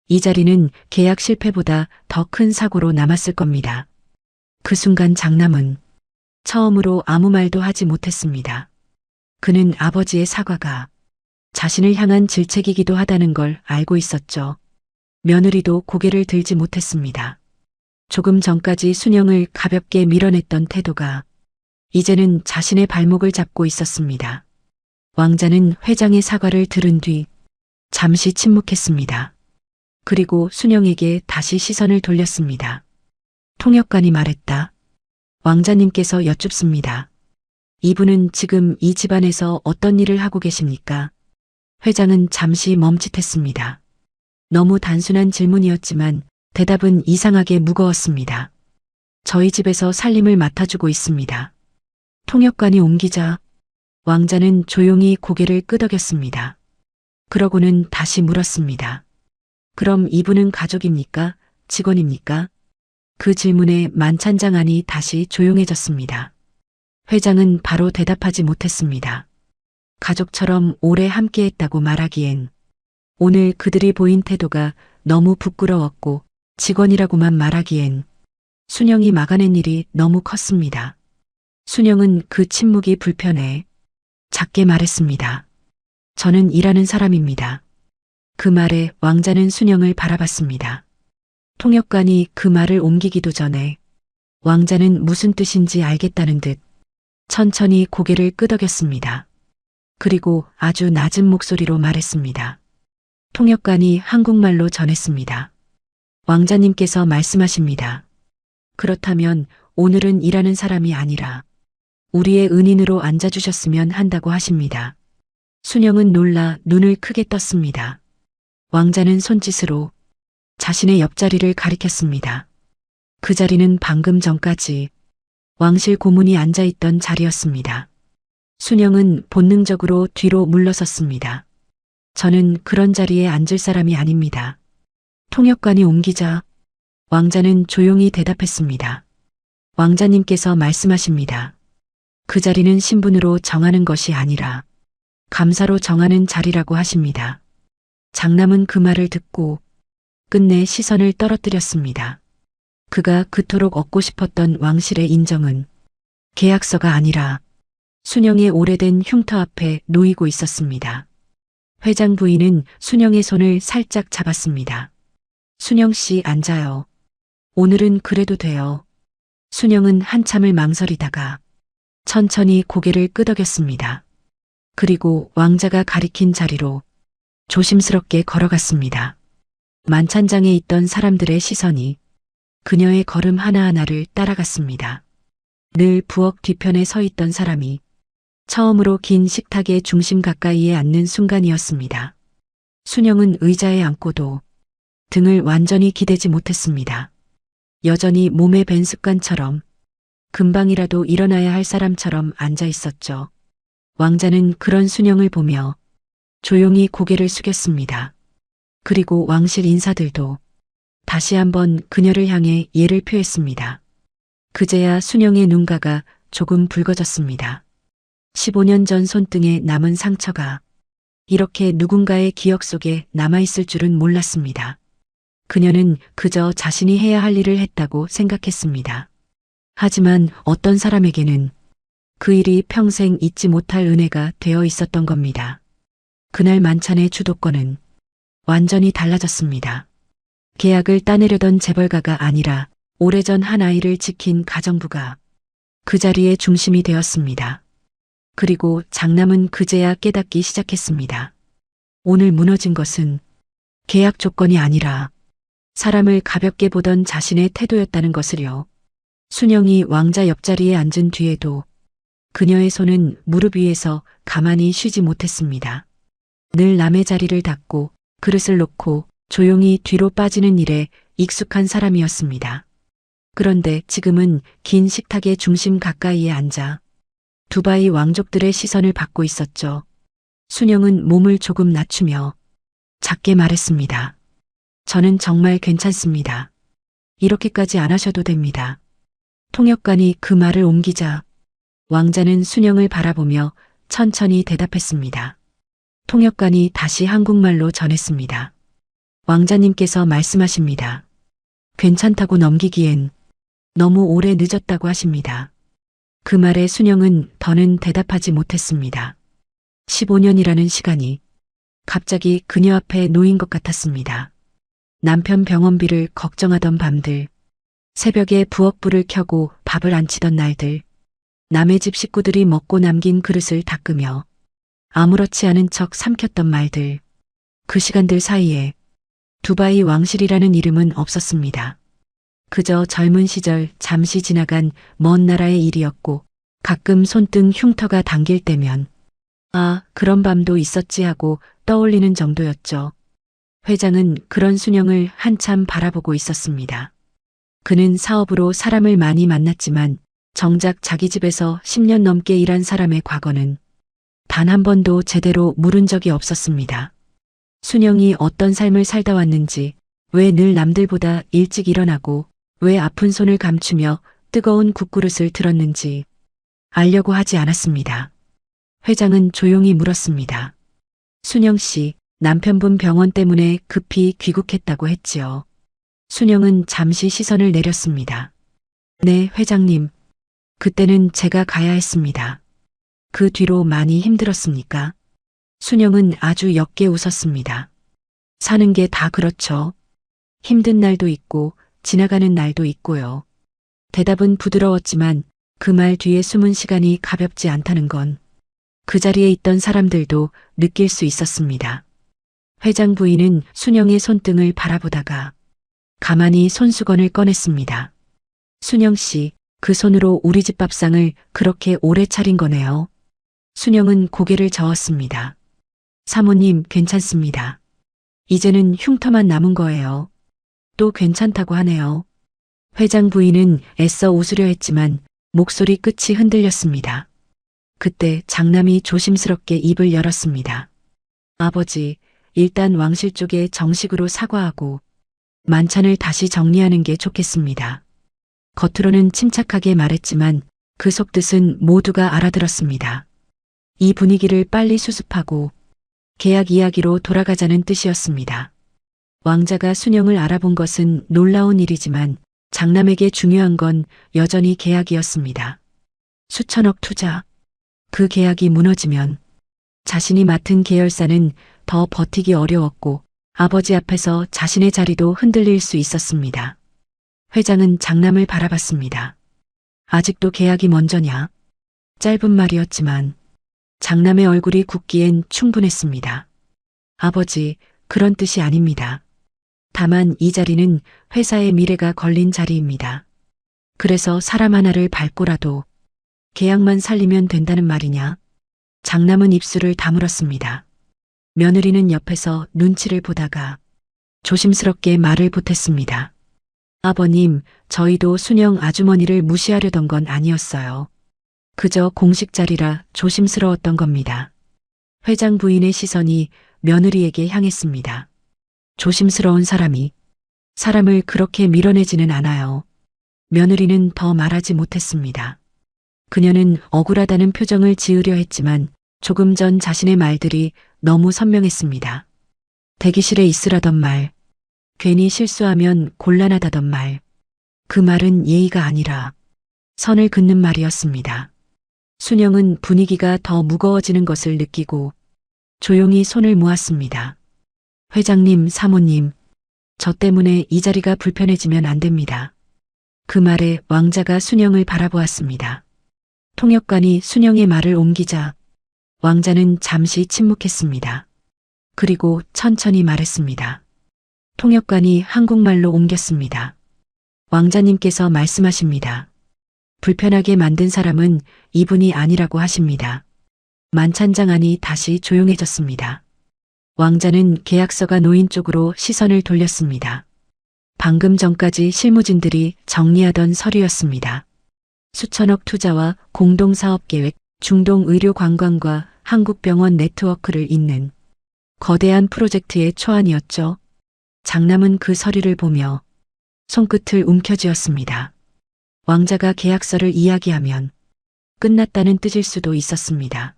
이 자리는 계약 실패보다 더 큰 사고로 남았을 겁니다. 그 순간 장남은 처음으로 아무 말도 하지 못했습니다. 그는 아버지의 사과가 자신을 향한 질책이기도 하다는 걸 알고 있었죠. 며느리도 고개를 들지 못했습니다. 조금 전까지 순영을 가볍게 밀어냈던 태도가 이제는 자신의 발목을 잡고 있었습니다. 왕자는 회장의 사과를 들은 뒤 잠시 침묵했습니다. 그리고 순영에게 다시 시선을 돌렸습니다. 통역관이 말했다. 왕자님께서 여쭙습니다. 이분은 지금 이 집안에서 어떤 일을 하고 계십니까? 회장은 잠시 멈칫했습니다. 너무 단순한 질문이었지만 대답은 이상하게 무거웠습니다. 저희 집에서 살림을 맡아주고 있습니다. 통역관이 옮기자 왕자는 조용히 고개를 끄덕였습니다. 그러고는 다시 물었습니다. 그럼 이분은 가족입니까? 직원입니까? 그 질문에 만찬장 안이 다시 조용해졌습니다. 회장은 바로 대답하지 못했습니다. 가족처럼 오래 함께했다고 말하기엔 오늘 그들이 보인 태도가 너무 부끄러웠고 직원이라고만 말하기엔 순영이 막아낸 일이 너무 컸습니다. 순영은 그 침묵이 불편해 작게 말했습니다. 저는 일하는 사람입니다. 그 말에 왕자는 순영을 바라봤습니다. 통역관이 그 말을 옮기기도 전에 왕자는 무슨 뜻인지 알겠다는 듯 천천히 고개를 끄덕였습니다. 그리고 아주 낮은 목소리로 말했습니다. 통역관이 한국말로 전했습니다. 왕자님께서 말씀하십니다. 그렇다면 오늘은 일하는 사람이 아니라 우리의 은인으로 앉아주셨으면 한다고 하십니다. 순영은 놀라 눈을 크게 떴습니다. 왕자는 손짓으로 자신의 옆자리를 가리켰습니다. 그 자리는 방금 전까지 왕실 고문이 앉아있던 자리였습니다. 순영은 본능적으로 뒤로 물러섰습니다. 저는 그런 자리에 앉을 사람이 아닙니다. 통역관이 옮기자 왕자는 조용히 대답했습니다. 왕자님께서 말씀하십니다. 그 자리는 신분으로 정하는 것이 아니라 감사로 정하는 자리라고 하십니다. 장남은 그 말을 듣고 끝내 시선을 떨어뜨렸습니다. 그가 그토록 얻고 싶었던 왕실의 인정은 계약서가 아니라 순영의 오래된 흉터 앞에 놓이고 있었습니다. 회장 부인은 순영의 손을 살짝 잡았습니다. 순영 씨 앉아요. 오늘은 그래도 돼요. 순영은 한참을 망설이다가 천천히 고개를 끄덕였습니다. 그리고 왕자가 가리킨 자리로 조심스럽게 걸어갔습니다. 만찬장에 있던 사람들의 시선이 그녀의 걸음 하나하나를 따라갔습니다. 늘 부엌 뒤편에 서 있던 사람이 처음으로 긴 식탁의 중심 가까이에 앉는 순간이었습니다. 순영은 의자에 앉고도 등을 완전히 기대지 못했습니다. 여전히 몸에 밴 습관처럼 금방이라도 일어나야 할 사람처럼 앉아 있었죠. 왕자는 그런 순영을 보며 조용히 고개를 숙였습니다. 그리고 왕실 인사들도 다시 한번 그녀를 향해 예를 표했습니다. 그제야 순영의 눈가가 조금 붉어졌습니다. 15년 전 손등에 남은 상처가 이렇게 누군가의 기억 속에 남아있을 줄은 몰랐습니다. 그녀는 그저 자신이 해야 할 일을 했다고 생각했습니다. 하지만 어떤 사람에게는 그 일이 평생 잊지 못할 은혜가 되어 있었던 겁니다. 그날 만찬의 주도권은 완전히 달라졌습니다. 계약을 따내려던 재벌가가 아니라 오래전 한 아이를 지킨 가정부가 그 자리의 중심이 되었습니다. 그리고 장남은 그제야 깨닫기 시작했습니다. 오늘 무너진 것은 계약 조건이 아니라 사람을 가볍게 보던 자신의 태도였다는 것을요. 순영이 왕자 옆자리에 앉은 뒤에도 그녀의 손은 무릎 위에서 가만히 쉬지 못했습니다. 늘 남의 자리를 닦고 그릇을 놓고 조용히 뒤로 빠지는 일에 익숙한 사람이었습니다. 그런데 지금은 긴 식탁의 중심 가까이에 앉아 두바이 왕족들의 시선을 받고 있었죠. 순영은 몸을 조금 낮추며 작게 말했습니다. 저는 정말 괜찮습니다. 이렇게까지 안 하셔도 됩니다. 통역관이 그 말을 옮기자 왕자는 순영을 바라보며 천천히 대답했습니다. 통역관이 다시 한국말로 전했습니다. 왕자님께서 말씀하십니다. 괜찮다고 넘기기엔 너무 오래 늦었다고 하십니다. 그 말에 순영은 더는 대답하지 못했습니다. 15년이라는 시간이 갑자기 그녀 앞에 놓인 것 같았습니다. 남편 병원비를 걱정하던 밤들, 새벽에 부엌불을 켜고 밥을 안 치던 날들, 남의 집 식구들이 먹고 남긴 그릇을 닦으며 아무렇지 않은 척 삼켰던 말들, 그 시간들 사이에 두바이 왕실이라는 이름은 없었습니다. 그저 젊은 시절 잠시 지나간 먼 나라의 일이었고 가끔 손등 흉터가 당길 때면 아, 그런 밤도 있었지 하고 떠올리는 정도였죠. 회장은 그런 순영을 한참 바라보고 있었습니다. 그는 사업으로 사람을 많이 만났지만 정작 자기 집에서 10년 넘게 일한 사람의 과거는 단 한 번도 제대로 물은 적이 없었습니다. 순영이 어떤 삶을 살다 왔는지, 왜 늘 남들보다 일찍 일어나고 왜 아픈 손을 감추며 뜨거운 국그릇을 들었는지 알려고 하지 않았습니다. 회장은 조용히 물었습니다. 순영 씨, 남편분 병원 때문에 급히 귀국했다고 했지요. 순영은 잠시 시선을 내렸습니다. 네, 회장님. 그때는 제가 가야 했습니다. 그 뒤로 많이 힘들었습니까? 순영은 아주 옅게 웃었습니다. 사는 게 다 그렇죠. 힘든 날도 있고 지나가는 날도 있고요. 대답은 부드러웠지만 그 말 뒤에 숨은 시간이 가볍지 않다는 건 그 자리에 있던 사람들도 느낄 수 있었습니다. 회장 부인은 순영의 손등을 바라보다가 가만히 손수건을 꺼냈습니다. 순영 씨, 그 손으로 우리 집 밥상을 그렇게 오래 차린 거네요. 순영은 고개를 저었습니다. 사모님, 괜찮습니다. 이제는 흉터만 남은 거예요. 또 괜찮다고 하네요. 회장 부인은 애써 웃으려 했지만 목소리 끝이 흔들렸습니다. 그때 장남이 조심스럽게 입을 열었습니다. 아버지, 일단 왕실 쪽에 정식으로 사과하고 만찬을 다시 정리하는 게 좋겠습니다. 겉으로는 침착하게 말했지만 그 속뜻은 모두가 알아들었습니다. 이 분위기를 빨리 수습하고 계약 이야기로 돌아가자는 뜻이었습니다. 왕자가 순영을 알아본 것은 놀라운 일이지만 장남에게 중요한 건 여전히 계약이었습니다. 수천억 투자. 그 계약이 무너지면 자신이 맡은 계열사는 더 버티기 어려웠고 아버지 앞에서 자신의 자리도 흔들릴 수 있었습니다. 회장은 장남을 바라봤습니다. 아직도 계약이 먼저냐? 짧은 말이었지만 장남의 얼굴이 굳기엔 충분했습니다. 아버지, 그런 뜻이 아닙니다. 다만 이 자리는 회사의 미래가 걸린 자리입니다. 그래서 사람 하나를 밟고라도 계약만 살리면 된다는 말이냐? 장남은 입술을 다물었습니다. 며느리는 옆에서 눈치를 보다가 조심스럽게 말을 보탰습니다. 아버님, 저희도 순영 아주머니를 무시하려던 건 아니었어요. 그저 공식 자리라 조심스러웠던 겁니다. 회장 부인의 시선이 며느리에게 향했습니다. 조심스러운 사람이 사람을 그렇게 밀어내지는 않아요. 며느리는 더 말하지 못했습니다. 그녀는 억울하다는 표정을 지으려 했지만 조금 전 자신의 말들이 너무 선명했습니다. 대기실에 있으라던 말, 괜히 실수하면 곤란하다던 말, 그 말은 예의가 아니라 선을 긋는 말이었습니다. 순영은 분위기가 더 무거워지는 것을 느끼고 조용히 손을 모았습니다. 회장님, 사모님, 저 때문에 이 자리가 불편해지면 안 됩니다. 그 말에 왕자가 순영을 바라보았습니다. 통역관이 순영의 말을 옮기자 왕자는 잠시 침묵했습니다. 그리고 천천히 말했습니다. 통역관이 한국말로 옮겼습니다. 왕자님께서 말씀하십니다. 불편하게 만든 사람은 이분이 아니라고 하십니다. 만찬장안이 다시 조용해졌습니다. 왕자는 계약서가 놓인 쪽으로 시선을 돌렸습니다. 방금 전까지 실무진들이 정리하던 서류였습니다. 수천억 투자와 공동사업계획, 중동의료관광과 한국병원 네트워크를 잇는 거대한 프로젝트의 초안이었죠. 장남은 그 서류를 보며 손끝을 움켜쥐었습니다. 왕자가 계약서를 이야기하면 끝났다는 뜻일 수도 있었습니다.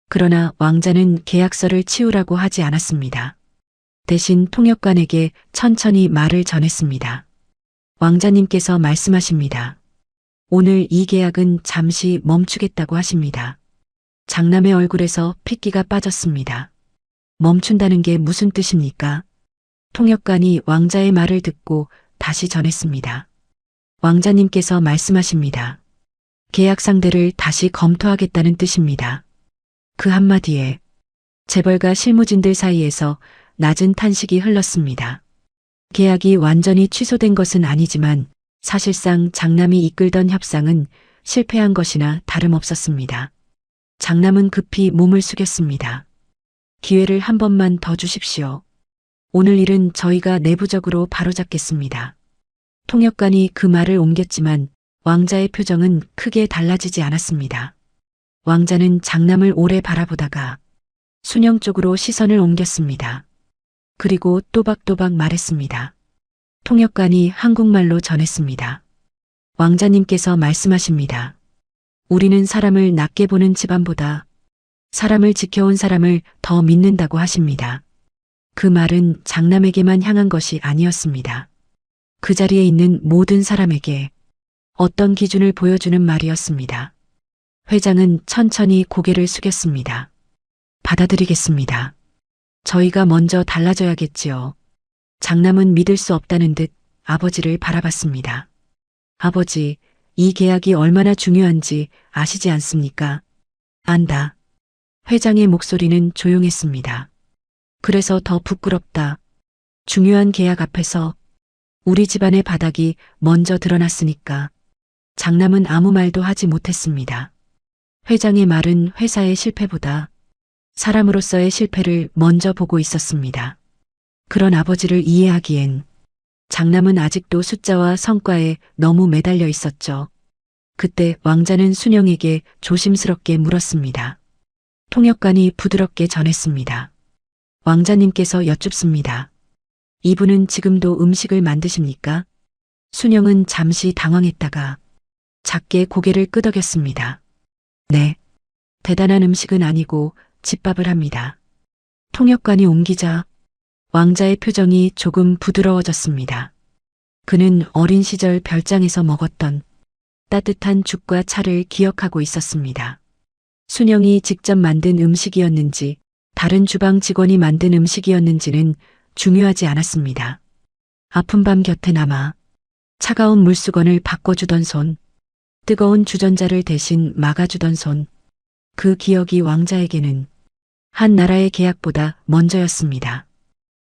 그러나 왕자는 계약서를 치우라고 하지 않았습니다. 대신 통역관에게 천천히 말을 전했습니다. 왕자님께서 말씀하십니다. 오늘 이 계약은 잠시 멈추겠다고 하십니다. 장남의 얼굴에서 핏기가 빠졌습니다. 멈춘다는 게 무슨 뜻입니까? 통역관이 왕자의 말을 듣고 다시 전했습니다. 왕자님께서 말씀하십니다. 계약 상대를 다시 검토하겠다는 뜻입니다. 그 한마디에 재벌가 실무진들 사이에서 낮은 탄식이 흘렀습니다. 계약이 완전히 취소된 것은 아니지만 사실상 장남이 이끌던 협상은 실패한 것이나 다름없었습니다. 장남은 급히 몸을 숙였습니다. 기회를 한 번만 더 주십시오. 오늘 일은 저희가 내부적으로 바로잡겠습니다. 통역관이 그 말을 옮겼지만 왕자의 표정은 크게 달라지지 않았습니다. 왕자는 장남을 오래 바라보다가 순영 쪽으로 시선을 옮겼습니다. 그리고 또박또박 말했습니다. 통역관이 한국말로 전했습니다. 왕자님께서 말씀하십니다. 우리는 사람을 낮게 보는 집안보다 사람을 지켜온 사람을 더 믿는다고 하십니다. 그 말은 장남에게만 향한 것이 아니었습니다. 그 자리에 있는 모든 사람에게 어떤 기준을 보여주는 말이었습니다. 회장은 천천히 고개를 숙였습니다. 받아들이겠습니다. 저희가 먼저 달라져야겠지요. 장남은 믿을 수 없다는 듯 아버지를 바라봤습니다. 아버지, 이 계약이 얼마나 중요한지 아시지 않습니까? 안다. 회장의 목소리는 조용했습니다. 그래서 더 부끄럽다. 중요한 계약 앞에서 우리 집안의 바닥이 먼저 드러났으니까. 장남은 아무 말도 하지 못했습니다. 회장의 말은 회사의 실패보다 사람으로서의 실패를 먼저 보고 있었습니다. 그런 아버지를 이해하기엔 장남은 아직도 숫자와 성과에 너무 매달려 있었죠. 그때 왕자는 순영에게 조심스럽게 물었습니다. 통역관이 부드럽게 전했습니다. 왕자님께서 여쭙습니다. 이분은 지금도 음식을 만드십니까? 순영은 잠시 당황했다가 작게 고개를 끄덕였습니다. 네. 대단한 음식은 아니고 집밥을 합니다. 통역관이 옮기자 왕자의 표정이 조금 부드러워졌습니다. 그는 어린 시절 별장에서 먹었던 따뜻한 죽과 차를 기억하고 있었습니다. 순영이 직접 만든 음식이었는지 다른 주방 직원이 만든 음식이었는지는 중요하지 않았습니다. 아픈 밤 곁에 남아 차가운 물수건을 바꿔주던 손, 뜨거운 주전자를 대신 막아주던 손, 그 기억이 왕자에게는 한 나라의 계약보다 먼저였습니다.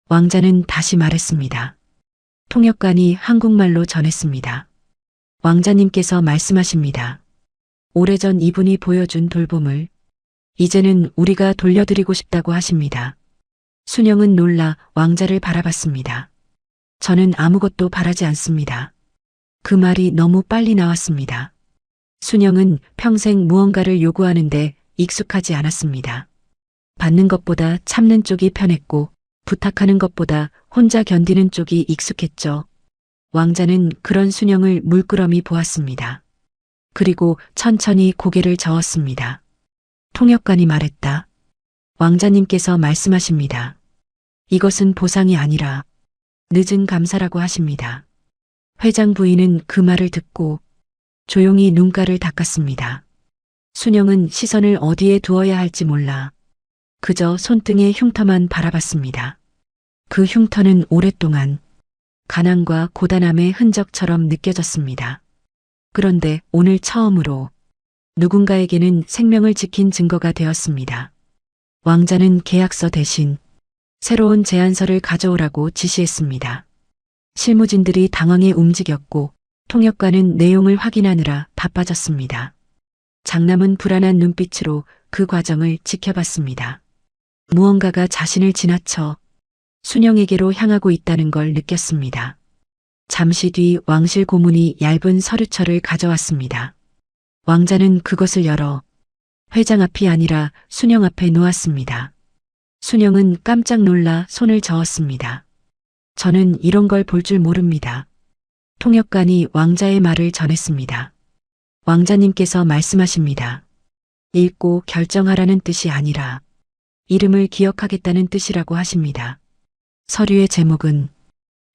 왕자는 다시 말했습니다. 통역관이 한국말로 전했습니다. 왕자님께서 말씀하십니다. 오래전 이분이 보여준 돌봄을 이제는 우리가 돌려드리고 싶다고 하십니다. 순영은 놀라 왕자를 바라봤습니다. 저는 아무것도 바라지 않습니다. 그 말이 너무 빨리 나왔습니다. 순영은 평생 무언가를 요구하는데 익숙하지 않았습니다. 받는 것보다 참는 쪽이 편했고 부탁하는 것보다 혼자 견디는 쪽이 익숙했죠. 왕자는 그런 순영을 물끄러미 보았습니다. 그리고 천천히 고개를 저었습니다. 통역관이 말했다. 왕자님께서 말씀하십니다. 이것은 보상이 아니라 늦은 감사라고 하십니다. 회장 부인은 그 말을 듣고 조용히 눈가를 닦았습니다. 순영은 시선을 어디에 두어야 할지 몰라 그저 손등의 흉터만 바라봤습니다. 그 흉터는 오랫동안 가난과 고단함의 흔적처럼 느껴졌습니다. 그런데 오늘 처음으로 누군가에게는 생명을 지킨 증거가 되었습니다. 왕자는 계약서 대신 새로운 제안서를 가져오라고 지시했습니다. 실무진들이 당황해 움직였고 통역관은 내용을 확인하느라 바빠졌습니다. 장남은 불안한 눈빛으로 그 과정을 지켜봤습니다. 무언가가 자신을 지나쳐 순영에게로 향하고 있다는 걸 느꼈습니다. 잠시 뒤 왕실 고문이 얇은 서류철을 가져왔습니다. 왕자는 그것을 열어 회장 앞이 아니라 순영 앞에 놓았습니다. 순영은 깜짝 놀라 손을 저었습니다. 저는 이런 걸 볼 줄 모릅니다. 통역관이 왕자의 말을 전했습니다. 왕자님께서 말씀하십니다. 읽고 결정하라는 뜻이 아니라 이름을 기억하겠다는 뜻이라고 하십니다. 서류의 제목은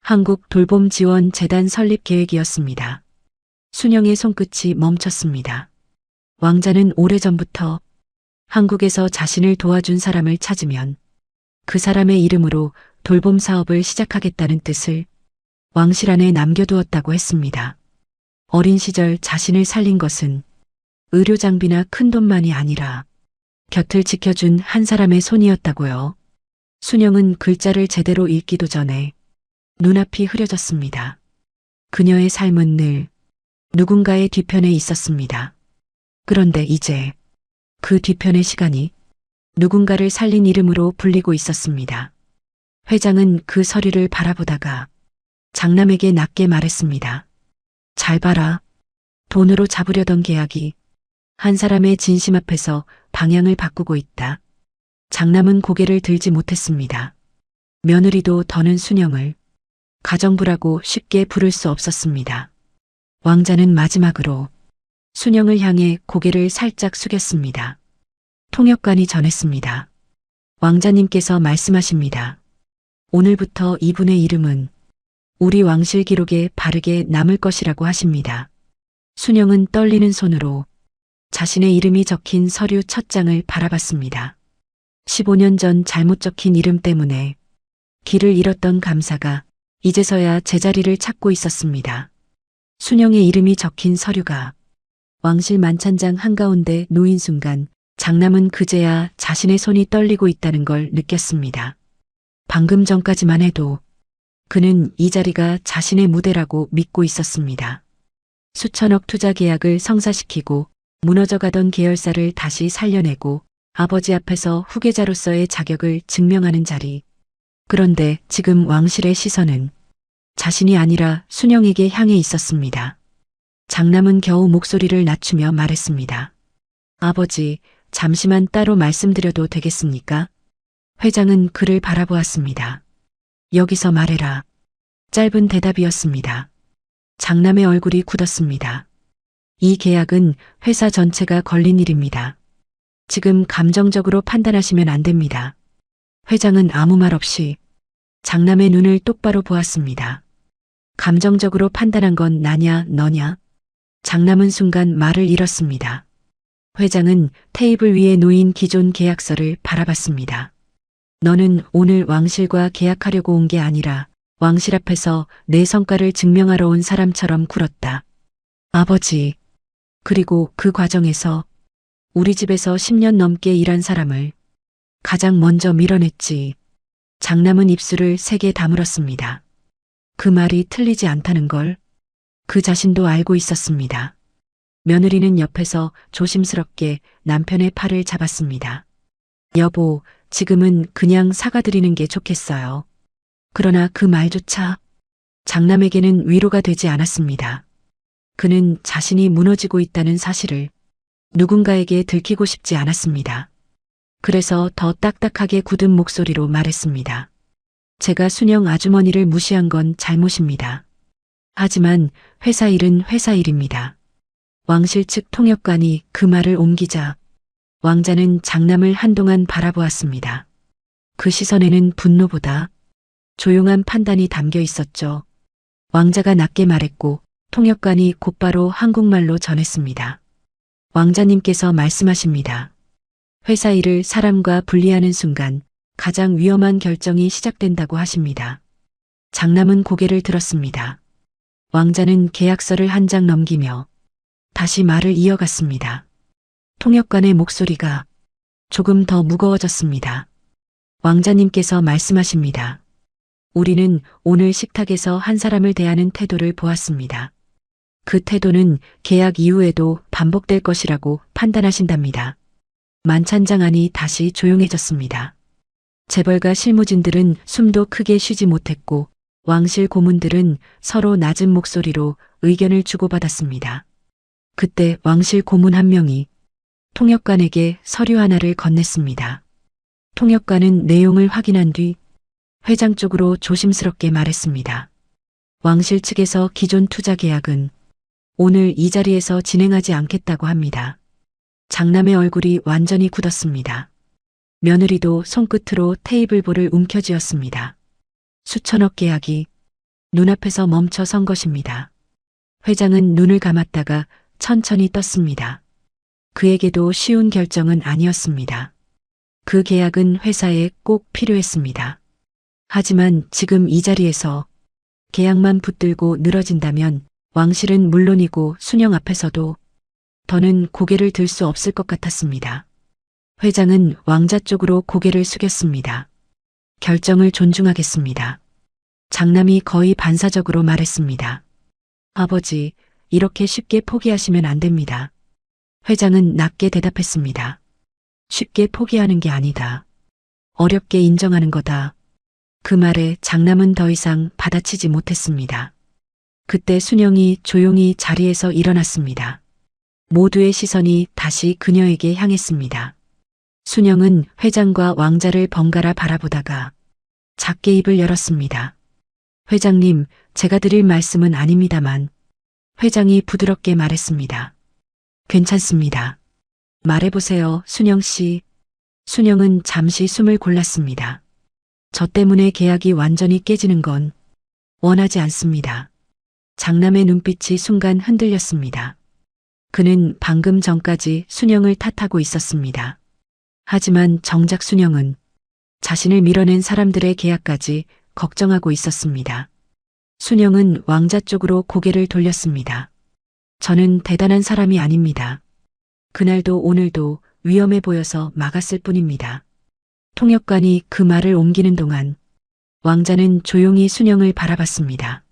한국 돌봄 지원 재단 설립 계획이었습니다. 순영의 손끝이 멈췄습니다. 왕자는 오래전부터 한국에서 자신을 도와준 사람을 찾으면 그 사람의 이름으로 돌봄 사업을 시작하겠다는 뜻을 왕실 안에 남겨두었다고 했습니다. 어린 시절 자신을 살린 것은 의료 장비나 큰 돈만이 아니라 곁을 지켜준 한 사람의 손이었다고요. 순영은 글자를 제대로 읽기도 전에 눈앞이 흐려졌습니다. 그녀의 삶은 늘 누군가의 뒤편에 있었습니다. 그런데 이제 그 뒤편의 시간이 누군가를 살린 이름으로 불리고 있었습니다. 회장은 그 서류를 바라보다가 장남에게 낮게 말했습니다. 잘 봐라. 돈으로 잡으려던 계약이 한 사람의 진심 앞에서 방향을 바꾸고 있다. 장남은 고개를 들지 못했습니다. 며느리도 더는 순영을 가정부라고 쉽게 부를 수 없었습니다. 왕자는 마지막으로 순영을 향해 고개를 살짝 숙였습니다. 통역관이 전했습니다. 왕자님께서 말씀하십니다. 오늘부터 이분의 이름은 우리 왕실 기록에 바르게 남을 것이라고 하십니다. 순영은 떨리는 손으로 자신의 이름이 적힌 서류 첫 장을 바라봤습니다. 15년 전 잘못 적힌 이름 때문에 길을 잃었던 감사가 이제서야 제자리를 찾고 있었습니다. 순영의 이름이 적힌 서류가 왕실 만찬장 한가운데 놓인 순간 장남은 그제야 자신의 손이 떨리고 있다는 걸 느꼈습니다. 방금 전까지만 해도 그는 이 자리가 자신의 무대라고 믿고 있었습니다. 수천억 투자 계약을 성사시키고 무너져가던 계열사를 다시 살려내고 아버지 앞에서 후계자로서의 자격을 증명하는 자리. 그런데 지금 왕실의 시선은 자신이 아니라 순영에게 향해 있었습니다. 장남은 겨우 목소리를 낮추며 말했습니다. 아버지, 잠시만 따로 말씀드려도 되겠습니까? 회장은 그를 바라보았습니다. 여기서 말해라. 짧은 대답이었습니다. 장남의 얼굴이 굳었습니다. 이 계약은 회사 전체가 걸린 일입니다. 지금 감정적으로 판단하시면 안 됩니다. 회장은 아무 말 없이 장남의 눈을 똑바로 보았습니다. 감정적으로 판단한 건 나냐, 너냐? 장남은 순간 말을 잃었습니다. 회장은 테이블 위에 놓인 기존 계약서를 바라봤습니다. 너는 오늘 왕실과 계약하려고 온 게 아니라 왕실 앞에서 내 성과를 증명하러 온 사람처럼 굴었다. 아버지. 그리고 그 과정에서 우리 집에서 10년 넘게 일한 사람을 가장 먼저 밀어냈지. 장남은 입술을 세게 다물었습니다. 그 말이 틀리지 않다는 걸 그 자신도 알고 있었습니다. 며느리는 옆에서 조심스럽게 남편의 팔을 잡았습니다. 여보, 지금은 그냥 사과드리는 게 좋겠어요. 그러나 그 말조차 장남에게는 위로가 되지 않았습니다. 그는 자신이 무너지고 있다는 사실을 누군가에게 들키고 싶지 않았습니다. 그래서 더 딱딱하게 굳은 목소리로 말했습니다. 제가 순영 아주머니를 무시한 건 잘못입니다. 하지만 회사 일은 회사 일입니다. 왕실 측 통역관이 그 말을 옮기자 왕자는 장남을 한동안 바라보았습니다. 그 시선에는 분노보다 조용한 판단이 담겨 있었죠. 왕자가 낮게 말했고 통역관이 곧바로 한국말로 전했습니다. 왕자님께서 말씀하십니다. 회사 일을 사람과 분리하는 순간 가장 위험한 결정이 시작된다고 하십니다. 장남은 고개를 들었습니다. 왕자는 계약서를 한 장 넘기며 다시 말을 이어갔습니다. 통역관의 목소리가 조금 더 무거워졌습니다. 왕자님께서 말씀하십니다. 우리는 오늘 식탁에서 한 사람을 대하는 태도를 보았습니다. 그 태도는 계약 이후에도 반복될 것이라고 판단하신답니다. 만찬장 안이 다시 조용해졌습니다. 재벌가 실무진들은 숨도 크게 쉬지 못했고 왕실 고문들은 서로 낮은 목소리로 의견을 주고받았습니다. 그때 왕실 고문 한 명이 통역관에게 서류 하나를 건넸습니다. 통역관은 내용을 확인한 뒤 회장 쪽으로 조심스럽게 말했습니다. 왕실 측에서 기존 투자 계약은 오늘 이 자리에서 진행하지 않겠다고 합니다. 장남의 얼굴이 완전히 굳었습니다. 며느리도 손끝으로 테이블볼을 움켜쥐었습니다. 수천억 계약이 눈앞에서 멈춰 선 것입니다. 회장은 눈을 감았다가 천천히 떴습니다. 그에게도 쉬운 결정은 아니었습니다. 그 계약은 회사에 꼭 필요했습니다. 하지만 지금 이 자리에서 계약만 붙들고 늘어진다면 왕실은 물론이고 순영 앞에서도 더는 고개를 들 수 없을 것 같았습니다. 회장은 왕자 쪽으로 고개를 숙였습니다. 결정을 존중하겠습니다. 장남이 거의 반사적으로 말했습니다. 아버지, 이렇게 쉽게 포기하시면 안 됩니다. 회장은 낮게 대답했습니다. 쉽게 포기하는 게 아니다. 어렵게 인정하는 거다. 그 말에 장남은 더 이상 받아치지 못했습니다. 그때 순영이 조용히 자리에서 일어났습니다. 모두의 시선이 다시 그녀에게 향했습니다. 순영은 회장과 왕자를 번갈아 바라보다가 작게 입을 열었습니다. 회장님, 제가 드릴 말씀은 아닙니다만 회장이 부드럽게 말했습니다. 괜찮습니다. 말해보세요, 순영 씨. 순영은 잠시 숨을 골랐습니다. 저 때문에 계약이 완전히 깨지는 건 원하지 않습니다. 장남의 눈빛이 순간 흔들렸습니다. 그는 방금 전까지 순영을 탓하고 있었습니다. 하지만 정작 순영은 자신을 밀어낸 사람들의 계약까지 걱정하고 있었습니다. 순영은 왕자 쪽으로 고개를 돌렸습니다. 저는 대단한 사람이 아닙니다. 그날도 오늘도 위험해 보여서 막았을 뿐입니다. 통역관이 그 말을 옮기는 동안 왕자는 조용히 순영을 바라봤습니다.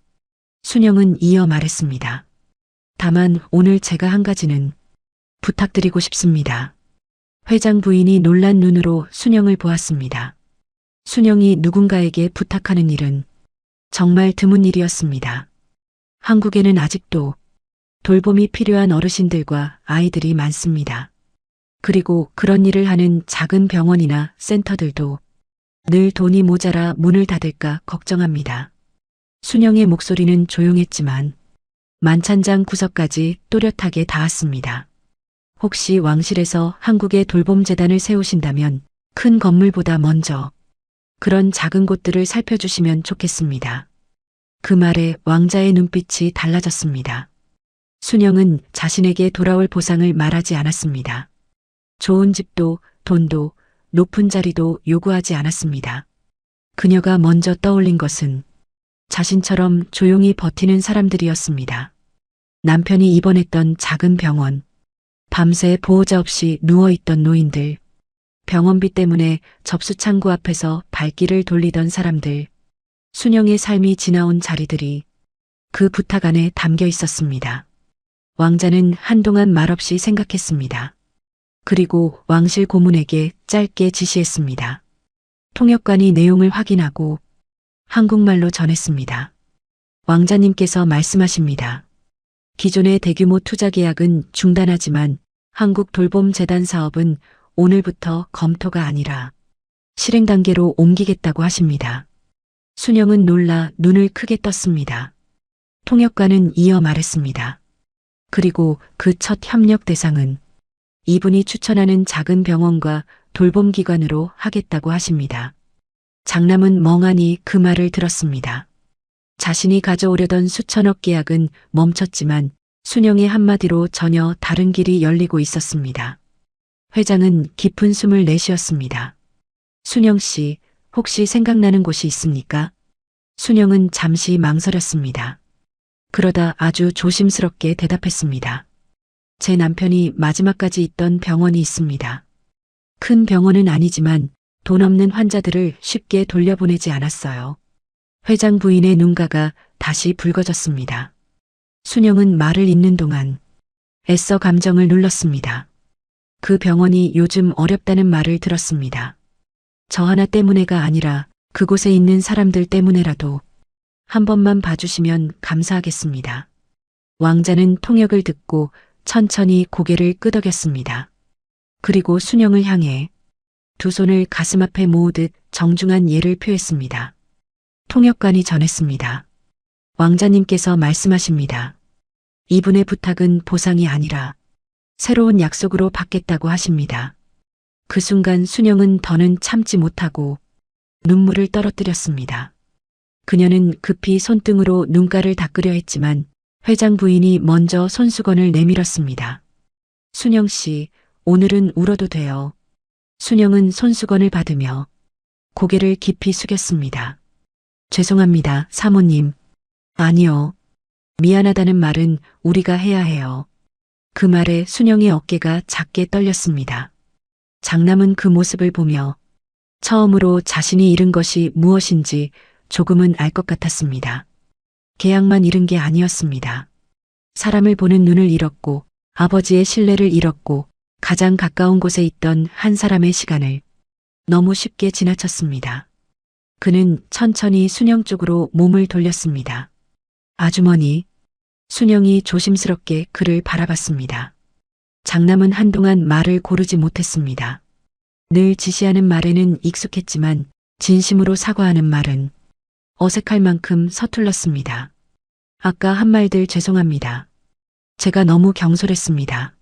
순영은 이어 말했습니다. 다만 오늘 제가 한 가지는 부탁드리고 싶습니다. 회장 부인이 놀란 눈으로 순영을 보았습니다. 순영이 누군가에게 부탁하는 일은 정말 드문 일이었습니다. 한국에는 아직도 돌봄이 필요한 어르신들과 아이들이 많습니다. 그리고 그런 일을 하는 작은 병원이나 센터들도 늘 돈이 모자라 문을 닫을까 걱정합니다. 순영의 목소리는 조용했지만 만찬장 구석까지 또렷하게 닿았습니다. 혹시 왕실에서 한국의 돌봄재단을 세우신다면 큰 건물보다 먼저 그런 작은 곳들을 살펴주시면 좋겠습니다. 그 말에 왕자의 눈빛이 달라졌습니다. 순영은 자신에게 돌아올 보상을 말하지 않았습니다. 좋은 집도 돈도 높은 자리도 요구하지 않았습니다. 그녀가 먼저 떠올린 것은 자신처럼 조용히 버티는 사람들이었습니다. 남편이 입원했던 작은 병원, 밤새 보호자 없이 누워있던 노인들, 병원비 때문에 접수창구 앞에서 발길을 돌리던 사람들, 순영의 삶이 지나온 자리들이 그 부탁 안에 담겨 있었습니다. 왕자는 한동안 말없이 생각했습니다. 그리고 왕실 고문에게 짧게 지시했습니다. 통역관이 내용을 확인하고 한국말로 전했습니다. 왕자님께서 말씀하십니다. 기존의 대규모 투자 계약은 중단하지만 한국 돌봄재단 사업은 오늘부터 검토가 아니라 실행 단계로 옮기겠다고 하십니다. 순영은 놀라 눈을 크게 떴습니다. 통역관은 이어 말했습니다. 그리고 그 첫 협력 대상은 이분이 추천하는 작은 병원과 돌봄기관으로 하겠다고 하십니다. 장남은 멍하니 그 말을 들었습니다. 자신이 가져오려던 수천억 계약은 멈췄지만 순영의 한마디로 전혀 다른 길이 열리고 있었습니다. 회장은 깊은 숨을 내쉬었습니다. 순영 씨, 혹시 생각나는 곳이 있습니까? 순영은 잠시 망설였습니다. 그러다 아주 조심스럽게 대답했습니다. 제 남편이 마지막까지 있던 병원이 있습니다. 큰 병원은 아니지만 돈 없는 환자들을 쉽게 돌려보내지 않았어요. 회장 부인의 눈가가 다시 붉어졌습니다. 순영은 말을 잇는 동안 애써 감정을 눌렀습니다. 그 병원이 요즘 어렵다는 말을 들었습니다. 저 하나 때문에가 아니라 그곳에 있는 사람들 때문에라도 한 번만 봐주시면 감사하겠습니다. 왕자는 통역을 듣고 천천히 고개를 끄덕였습니다. 그리고 순영을 향해 두 손을 가슴 앞에 모으듯 정중한 예를 표했습니다. 통역관이 전했습니다. 왕자님께서 말씀하십니다. 이분의 부탁은 보상이 아니라 새로운 약속으로 받겠다고 하십니다. 그 순간 순영은 더는 참지 못하고 눈물을 떨어뜨렸습니다. 그녀는 급히 손등으로 눈가를 닦으려 했지만 회장 부인이 먼저 손수건을 내밀었습니다. 순영 씨, 오늘은 울어도 돼요. 순영은 손수건을 받으며 고개를 깊이 숙였습니다. 죄송합니다, 사모님. 아니요. 미안하다는 말은 우리가 해야 해요. 그 말에 순영의 어깨가 작게 떨렸습니다. 장남은 그 모습을 보며 처음으로 자신이 잃은 것이 무엇인지 조금은 알 것 같았습니다. 계약만 잃은 게 아니었습니다. 사람을 보는 눈을 잃었고 아버지의 신뢰를 잃었고 가장 가까운 곳에 있던 한 사람의 시간을 너무 쉽게 지나쳤습니다. 그는 천천히 순영 쪽으로 몸을 돌렸습니다. 아주머니, 순영이 조심스럽게 그를 바라봤습니다. 장남은 한동안 말을 고르지 못했습니다. 늘 지시하는 말에는 익숙했지만 진심으로 사과하는 말은 어색할 만큼 서툴렀습니다. 아까 한 말들 죄송합니다. 제가 너무 경솔했습니다.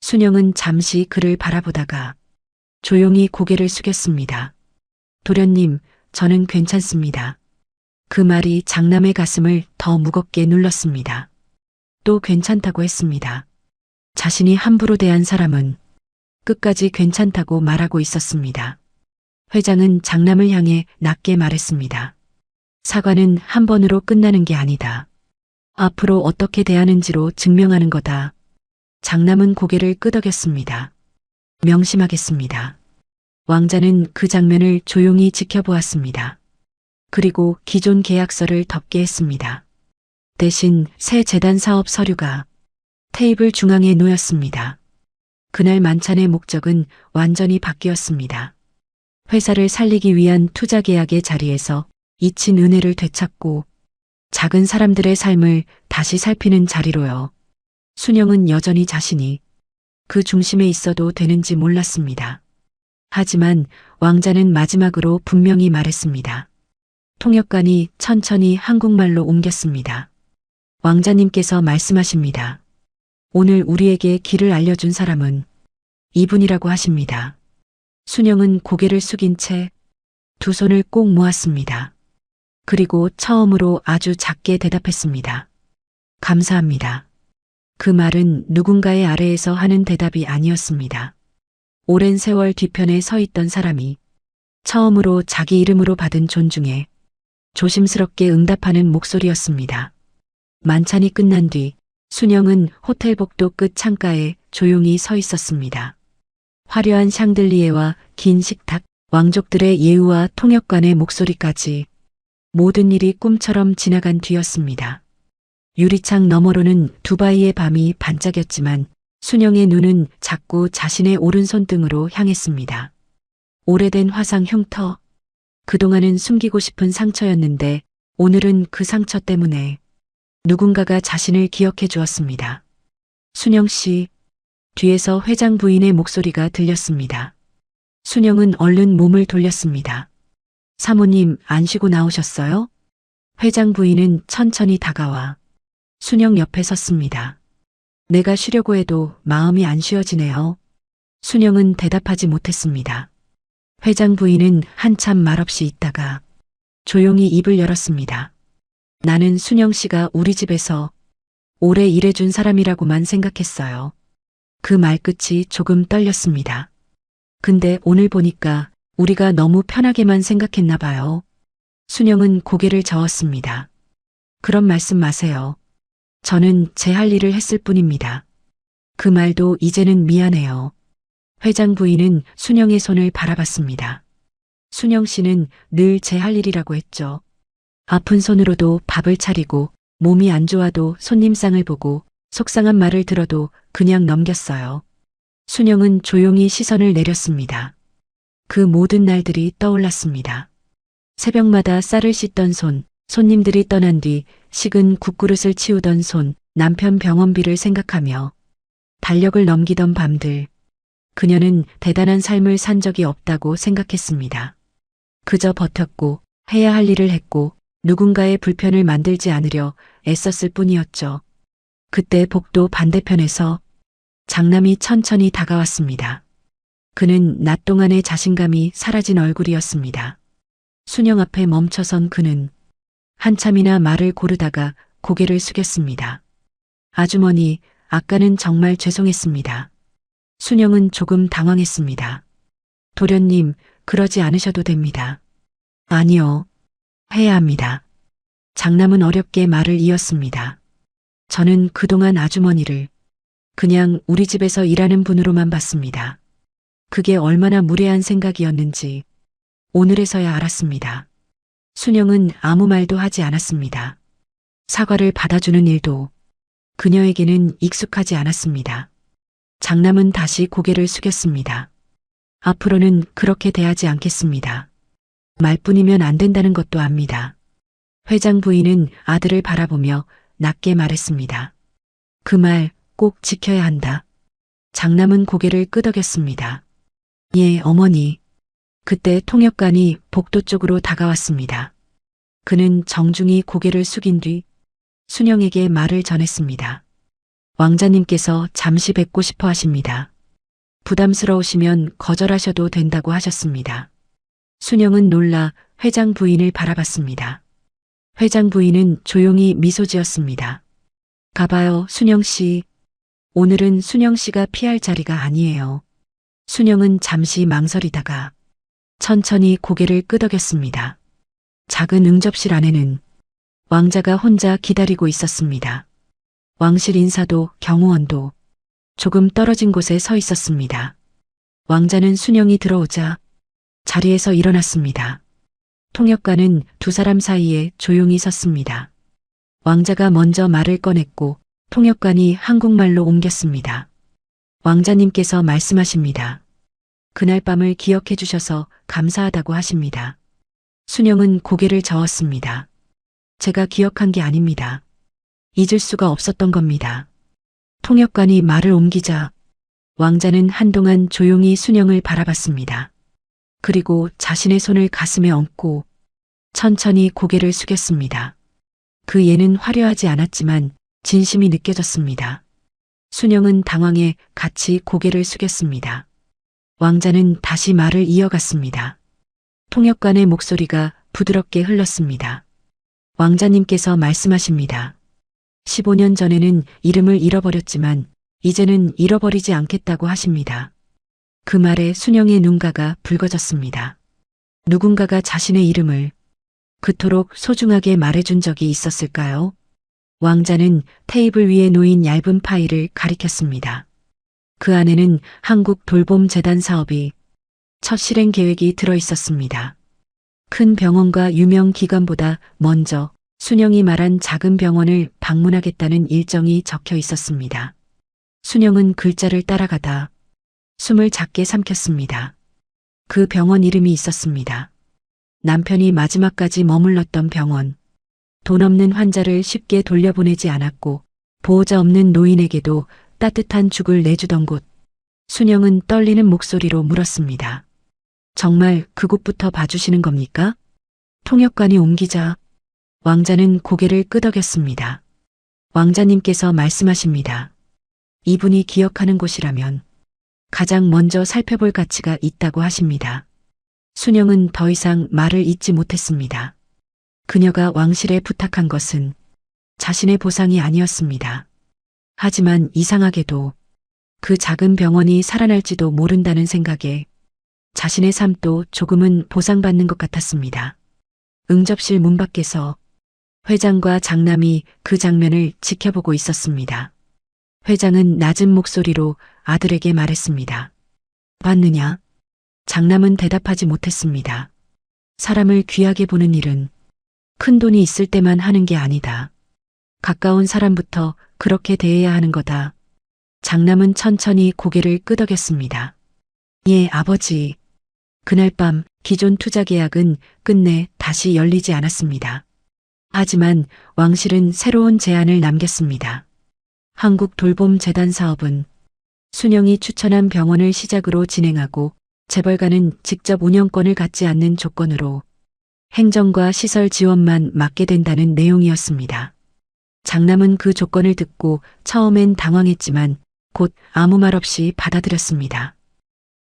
순영은 잠시 그를 바라보다가 조용히 고개를 숙였습니다. 도련님, 저는 괜찮습니다. 그 말이 장남의 가슴을 더 무겁게 눌렀습니다. 또 괜찮다고 했습니다. 자신이 함부로 대한 사람은 끝까지 괜찮다고 말하고 있었습니다. 회장은 장남을 향해 낮게 말했습니다. 사과는 한 번으로 끝나는 게 아니다. 앞으로 어떻게 대하는지로 증명하는 거다. 장남은 고개를 끄덕였습니다. 명심하겠습니다. 왕자는 그 장면을 조용히 지켜보았습니다. 그리고 기존 계약서를 덮게 했습니다. 대신 새 재단 사업 서류가 테이블 중앙에 놓였습니다. 그날 만찬의 목적은 완전히 바뀌었습니다. 회사를 살리기 위한 투자 계약의 자리에서 잊힌 은혜를 되찾고 작은 사람들의 삶을 다시 살피는 자리로요. 순영은 여전히 자신이 그 중심에 있어도 되는지 몰랐습니다. 하지만 왕자는 마지막으로 분명히 말했습니다. 통역관이 천천히 한국말로 옮겼습니다. 왕자님께서 말씀하십니다. 오늘 우리에게 길을 알려준 사람은 이분이라고 하십니다. 순영은 고개를 숙인 채 두 손을 꼭 모았습니다. 그리고 처음으로 아주 작게 대답했습니다. 감사합니다. 그 말은 누군가의 아래에서 하는 대답이 아니었습니다. 오랜 세월 뒤편에 서 있던 사람이 처음으로 자기 이름으로 받은 존중에 조심스럽게 응답하는 목소리였습니다. 만찬이 끝난 뒤 순영은 호텔 복도 끝 창가에 조용히 서 있었습니다. 화려한 샹들리에와 긴 식탁, 왕족들의 예우와 통역관의 목소리까지 모든 일이 꿈처럼 지나간 뒤였습니다. 유리창 너머로는 두바이의 밤이 반짝였지만 순영의 눈은 자꾸 자신의 오른손등으로 향했습니다. 오래된 화상 흉터. 그동안은 숨기고 싶은 상처였는데 오늘은 그 상처 때문에 누군가가 자신을 기억해 주었습니다. 순영 씨, 뒤에서 회장 부인의 목소리가 들렸습니다. 순영은 얼른 몸을 돌렸습니다. 사모님, 안 쉬고 나오셨어요? 회장 부인은 천천히 다가와 순영 옆에 섰습니다. 내가 쉬려고 해도 마음이 안 쉬어지네요. 순영은 대답하지 못했습니다. 회장 부인은 한참 말없이 있다가 조용히 입을 열었습니다. 나는 순영 씨가 우리 집에서 오래 일해준 사람이라고만 생각했어요. 그 말끝이 조금 떨렸습니다. 근데 오늘 보니까 우리가 너무 편하게만 생각했나 봐요. 순영은 고개를 저었습니다. 그런 말씀 마세요. 저는 제 할 일을 했을 뿐입니다. 그 말도 이제는 미안해요. 회장 부인은 순영의 손을 바라봤습니다. 순영 씨는 늘 제 할 일이라고 했죠. 아픈 손으로도 밥을 차리고 몸이 안 좋아도 손님상을 보고 속상한 말을 들어도 그냥 넘겼어요. 순영은 조용히 시선을 내렸습니다. 그 모든 날들이 떠올랐습니다. 새벽마다 쌀을 씻던 손, 손님들이 떠난 뒤 식은 국그릇을 치우던 손, 남편 병원비를 생각하며 달력을 넘기던 밤들. 그녀는 대단한 삶을 산 적이 없다고 생각했습니다. 그저 버텼고 해야 할 일을 했고 누군가의 불편을 만들지 않으려 애썼을 뿐이었죠. 그때 복도 반대편에서 장남이 천천히 다가왔습니다. 그는 낮 동안의 자신감이 사라진 얼굴이었습니다. 순영 앞에 멈춰선 그는 한참이나 말을 고르다가 고개를 숙였습니다. 아주머니, 아까는 정말 죄송했습니다. 순영은 조금 당황했습니다. 도련님, 그러지 않으셔도 됩니다. 아니요. 해야 합니다. 장남은 어렵게 말을 이었습니다. 저는 그동안 아주머니를 그냥 우리 집에서 일하는 분으로만 봤습니다. 그게 얼마나 무례한 생각이었는지 오늘에서야 알았습니다. 순영은 아무 말도 하지 않았습니다. 사과를 받아주는 일도 그녀에게는 익숙하지 않았습니다. 장남은 다시 고개를 숙였습니다. 앞으로는 그렇게 대하지 않겠습니다. 말뿐이면 안 된다는 것도 압니다. 회장 부인은 아들을 바라보며 낮게 말했습니다. 그 말 꼭 지켜야 한다. 장남은 고개를 끄덕였습니다. 예, 어머니. 그때 통역관이 복도 쪽으로 다가왔습니다. 그는 정중히 고개를 숙인 뒤 순영에게 말을 전했습니다. 왕자님께서 잠시 뵙고 싶어 하십니다. 부담스러우시면 거절하셔도 된다고 하셨습니다. 순영은 놀라 회장 부인을 바라봤습니다. 회장 부인은 조용히 미소 지었습니다. 가봐요, 순영 씨. 오늘은 순영 씨가 피할 자리가 아니에요. 순영은 잠시 망설이다가 천천히 고개를 끄덕였습니다. 작은 응접실 안에는 왕자가 혼자 기다리고 있었습니다. 왕실 인사도 경호원도 조금 떨어진 곳에 서 있었습니다. 왕자는 순영이 들어오자 자리에서 일어났습니다. 통역관은 두 사람 사이에 조용히 섰습니다. 왕자가 먼저 말을 꺼냈고 통역관이 한국말로 옮겼습니다. 왕자님께서 말씀하십니다. 그날 밤을 기억해 주셔서 감사하다고 하십니다. 순영은 고개를 저었습니다. 제가 기억한 게 아닙니다. 잊을 수가 없었던 겁니다. 통역관이 말을 옮기자 왕자는 한동안 조용히 순영을 바라봤습니다. 그리고 자신의 손을 가슴에 얹고 천천히 고개를 숙였습니다. 그 예는 화려하지 않았지만 진심이 느껴졌습니다. 순영은 당황해 같이 고개를 숙였습니다. 왕자는 다시 말을 이어갔습니다. 통역관의 목소리가 부드럽게 흘렀습니다. 왕자님께서 말씀하십니다. 15년 전에는 이름을 잃어버렸지만 이제는 잃어버리지 않겠다고 하십니다. 그 말에 순영의 눈가가 붉어졌습니다. 누군가가 자신의 이름을 그토록 소중하게 말해준 적이 있었을까요? 왕자는 테이블 위에 놓인 얇은 파일을 가리켰습니다. 그 안에는 한국 돌봄 재단 사업이 첫 실행 계획이 들어 있었습니다. 큰 병원과 유명 기관보다 먼저 순영이 말한 작은 병원을 방문하겠다는 일정이 적혀 있었습니다. 순영은 글자를 따라가다 숨을 작게 삼켰습니다. 그 병원 이름이 있었습니다. 남편이 마지막까지 머물렀던 병원. 돈 없는 환자를 쉽게 돌려보내지 않았고 보호자 없는 노인에게도 따뜻한 죽을 내주던 곳. 순영은 떨리는 목소리로 물었습니다. 정말 그곳부터 봐주시는 겁니까? 통역관이 옮기자 왕자는 고개를 끄덕였습니다. 왕자님께서 말씀하십니다. 이분이 기억하는 곳이라면 가장 먼저 살펴볼 가치가 있다고 하십니다. 순영은 더 이상 말을 잇지 못했습니다. 그녀가 왕실에 부탁한 것은 자신의 보상이 아니었습니다. 하지만 이상하게도 그 작은 병원이 살아날지도 모른다는 생각에 자신의 삶도 조금은 보상받는 것 같았습니다. 응접실 문 밖에서 회장과 장남이 그 장면을 지켜보고 있었습니다. 회장은 낮은 목소리로 아들에게 말했습니다. 봤느냐? 장남은 대답하지 못했습니다. 사람을 귀하게 보는 일은 큰 돈이 있을 때만 하는 게 아니다. 가까운 사람부터 그렇게 대해야 하는 거다. 장남은 천천히 고개를 끄덕였습니다. 예, 아버지. 그날 밤 기존 투자 계약은 끝내 다시 열리지 않았습니다. 하지만 왕실은 새로운 제안을 남겼습니다. 한국 돌봄 재단 사업은 순영이 추천한 병원을 시작으로 진행하고 재벌가는 직접 운영권을 갖지 않는 조건으로 행정과 시설 지원만 맡게 된다는 내용이었습니다. 장남은 그 조건을 듣고 처음엔 당황했지만 곧 아무 말 없이 받아들였습니다.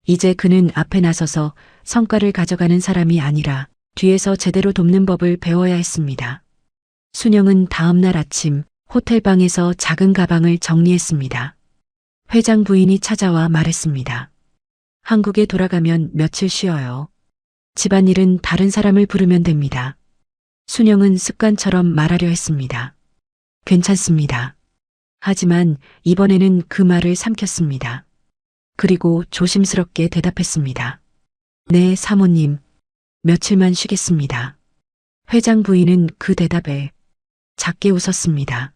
이제 그는 앞에 나서서 성과를 가져가는 사람이 아니라 뒤에서 제대로 돕는 법을 배워야 했습니다. 순영은 다음 날 아침 호텔방에서 작은 가방을 정리했습니다. 회장 부인이 찾아와 말했습니다. 한국에 돌아가면 며칠 쉬어요. 집안일은 다른 사람을 부르면 됩니다. 순영은 습관처럼 말하려 했습니다. 괜찮습니다. 하지만 이번에는 그 말을 삼켰습니다. 그리고 조심스럽게 대답했습니다. 네, 사모님. 며칠만 쉬겠습니다. 회장 부인은 그 대답에 작게 웃었습니다.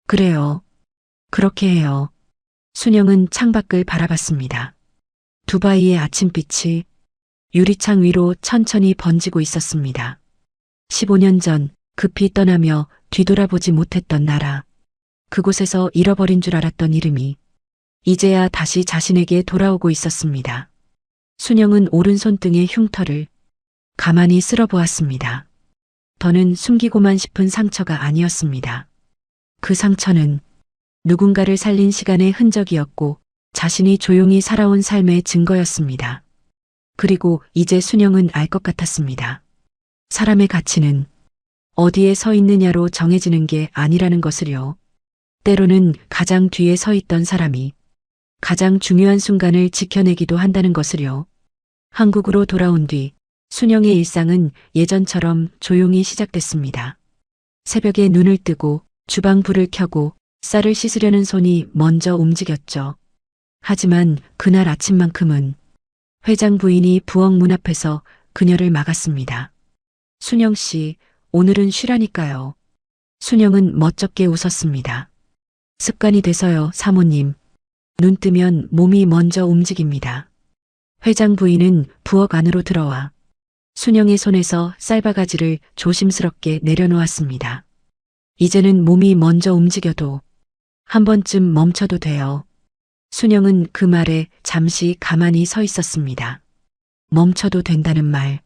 그래요. 그렇게 해요. 순영은 창밖을 바라봤습니다. 두바이의 아침빛이 유리창 위로 천천히 번지고 있었습니다. 15년 전 급히 떠나며 뒤돌아보지 못했던 나라. 그곳에서 잃어버린 줄 알았던 이름이 이제야 다시 자신에게 돌아오고 있었습니다. 순영은 오른손등의 흉터를 가만히 쓸어보았습니다. 더는 숨기고만 싶은 상처가 아니었습니다. 그 상처는 누군가를 살린 시간의 흔적이었고 자신이 조용히 살아온 삶의 증거였습니다. 그리고 이제 순영은 알 것 같았습니다. 사람의 가치는 어디에 서 있느냐로 정해지는 게 아니라는 것을요. 때로는 가장 뒤에 서 있던 사람이 가장 중요한 순간을 지켜내기도 한다는 것을요. 한국으로 돌아온 뒤 순영의 일상은 예전처럼 조용히 시작됐습니다. 새벽에 눈을 뜨고 주방 불을 켜고 쌀을 씻으려는 손이 먼저 움직였죠. 하지만 그날 아침만큼은 회장 부인이 부엌 문 앞에서 그녀를 막았습니다. 순영 씨, 오늘은 쉬라니까요. 순영은 멋쩍게 웃었습니다. 습관이 돼서요, 사모님. 눈 뜨면 몸이 먼저 움직입니다. 회장 부인은 부엌 안으로 들어와 순영의 손에서 쌀바가지를 조심스럽게 내려놓았습니다. 이제는 몸이 먼저 움직여도 한 번쯤 멈춰도 돼요. 순영은 그 말에 잠시 가만히 서 있었습니다. 멈춰도 된다는 말.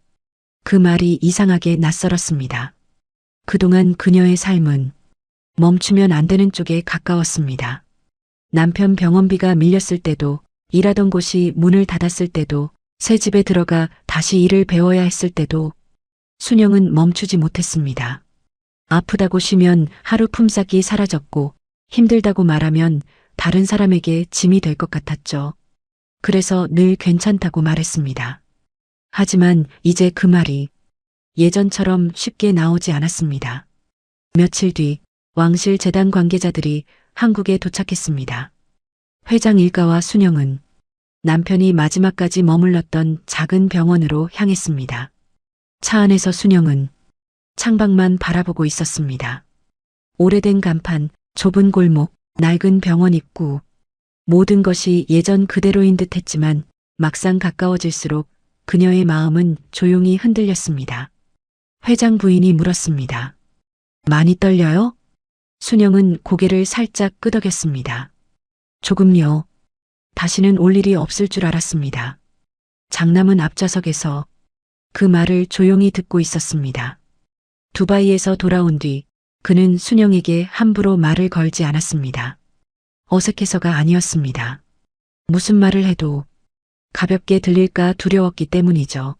그 말이 이상하게 낯설었습니다. 그동안 그녀의 삶은 멈추면 안 되는 쪽에 가까웠습니다. 남편 병원비가 밀렸을 때도, 일하던 곳이 문을 닫았을 때도, 새 집에 들어가 다시 일을 배워야 했을 때도 순영은 멈추지 못했습니다. 아프다고 쉬면 하루 품삯이 사라졌고, 힘들다고 말하면 다른 사람에게 짐이 될 것 같았죠. 그래서 늘 괜찮다고 말했습니다. 하지만 이제 그 말이 예전처럼 쉽게 나오지 않았습니다. 며칠 뒤 왕실 재단 관계자들이 한국에 도착했습니다. 회장 일가와 순영은 남편이 마지막까지 머물렀던 작은 병원으로 향했습니다. 차 안에서 순영은 창밖만 바라보고 있었습니다. 오래된 간판, 좁은 골목, 낡은 병원 입구, 모든 것이 예전 그대로인 듯 했지만 막상 가까워질수록 그녀의 마음은 조용히 흔들렸습니다. 회장 부인이 물었습니다. 많이 떨려요? 순영은 고개를 살짝 끄덕였습니다. 조금요. 다시는 올 일이 없을 줄 알았습니다. 장남은 앞좌석에서 그 말을 조용히 듣고 있었습니다. 두바이에서 돌아온 뒤 그는 순영에게 함부로 말을 걸지 않았습니다. 어색해서가 아니었습니다. 무슨 말을 해도 가볍게 들릴까 두려웠기 때문이죠.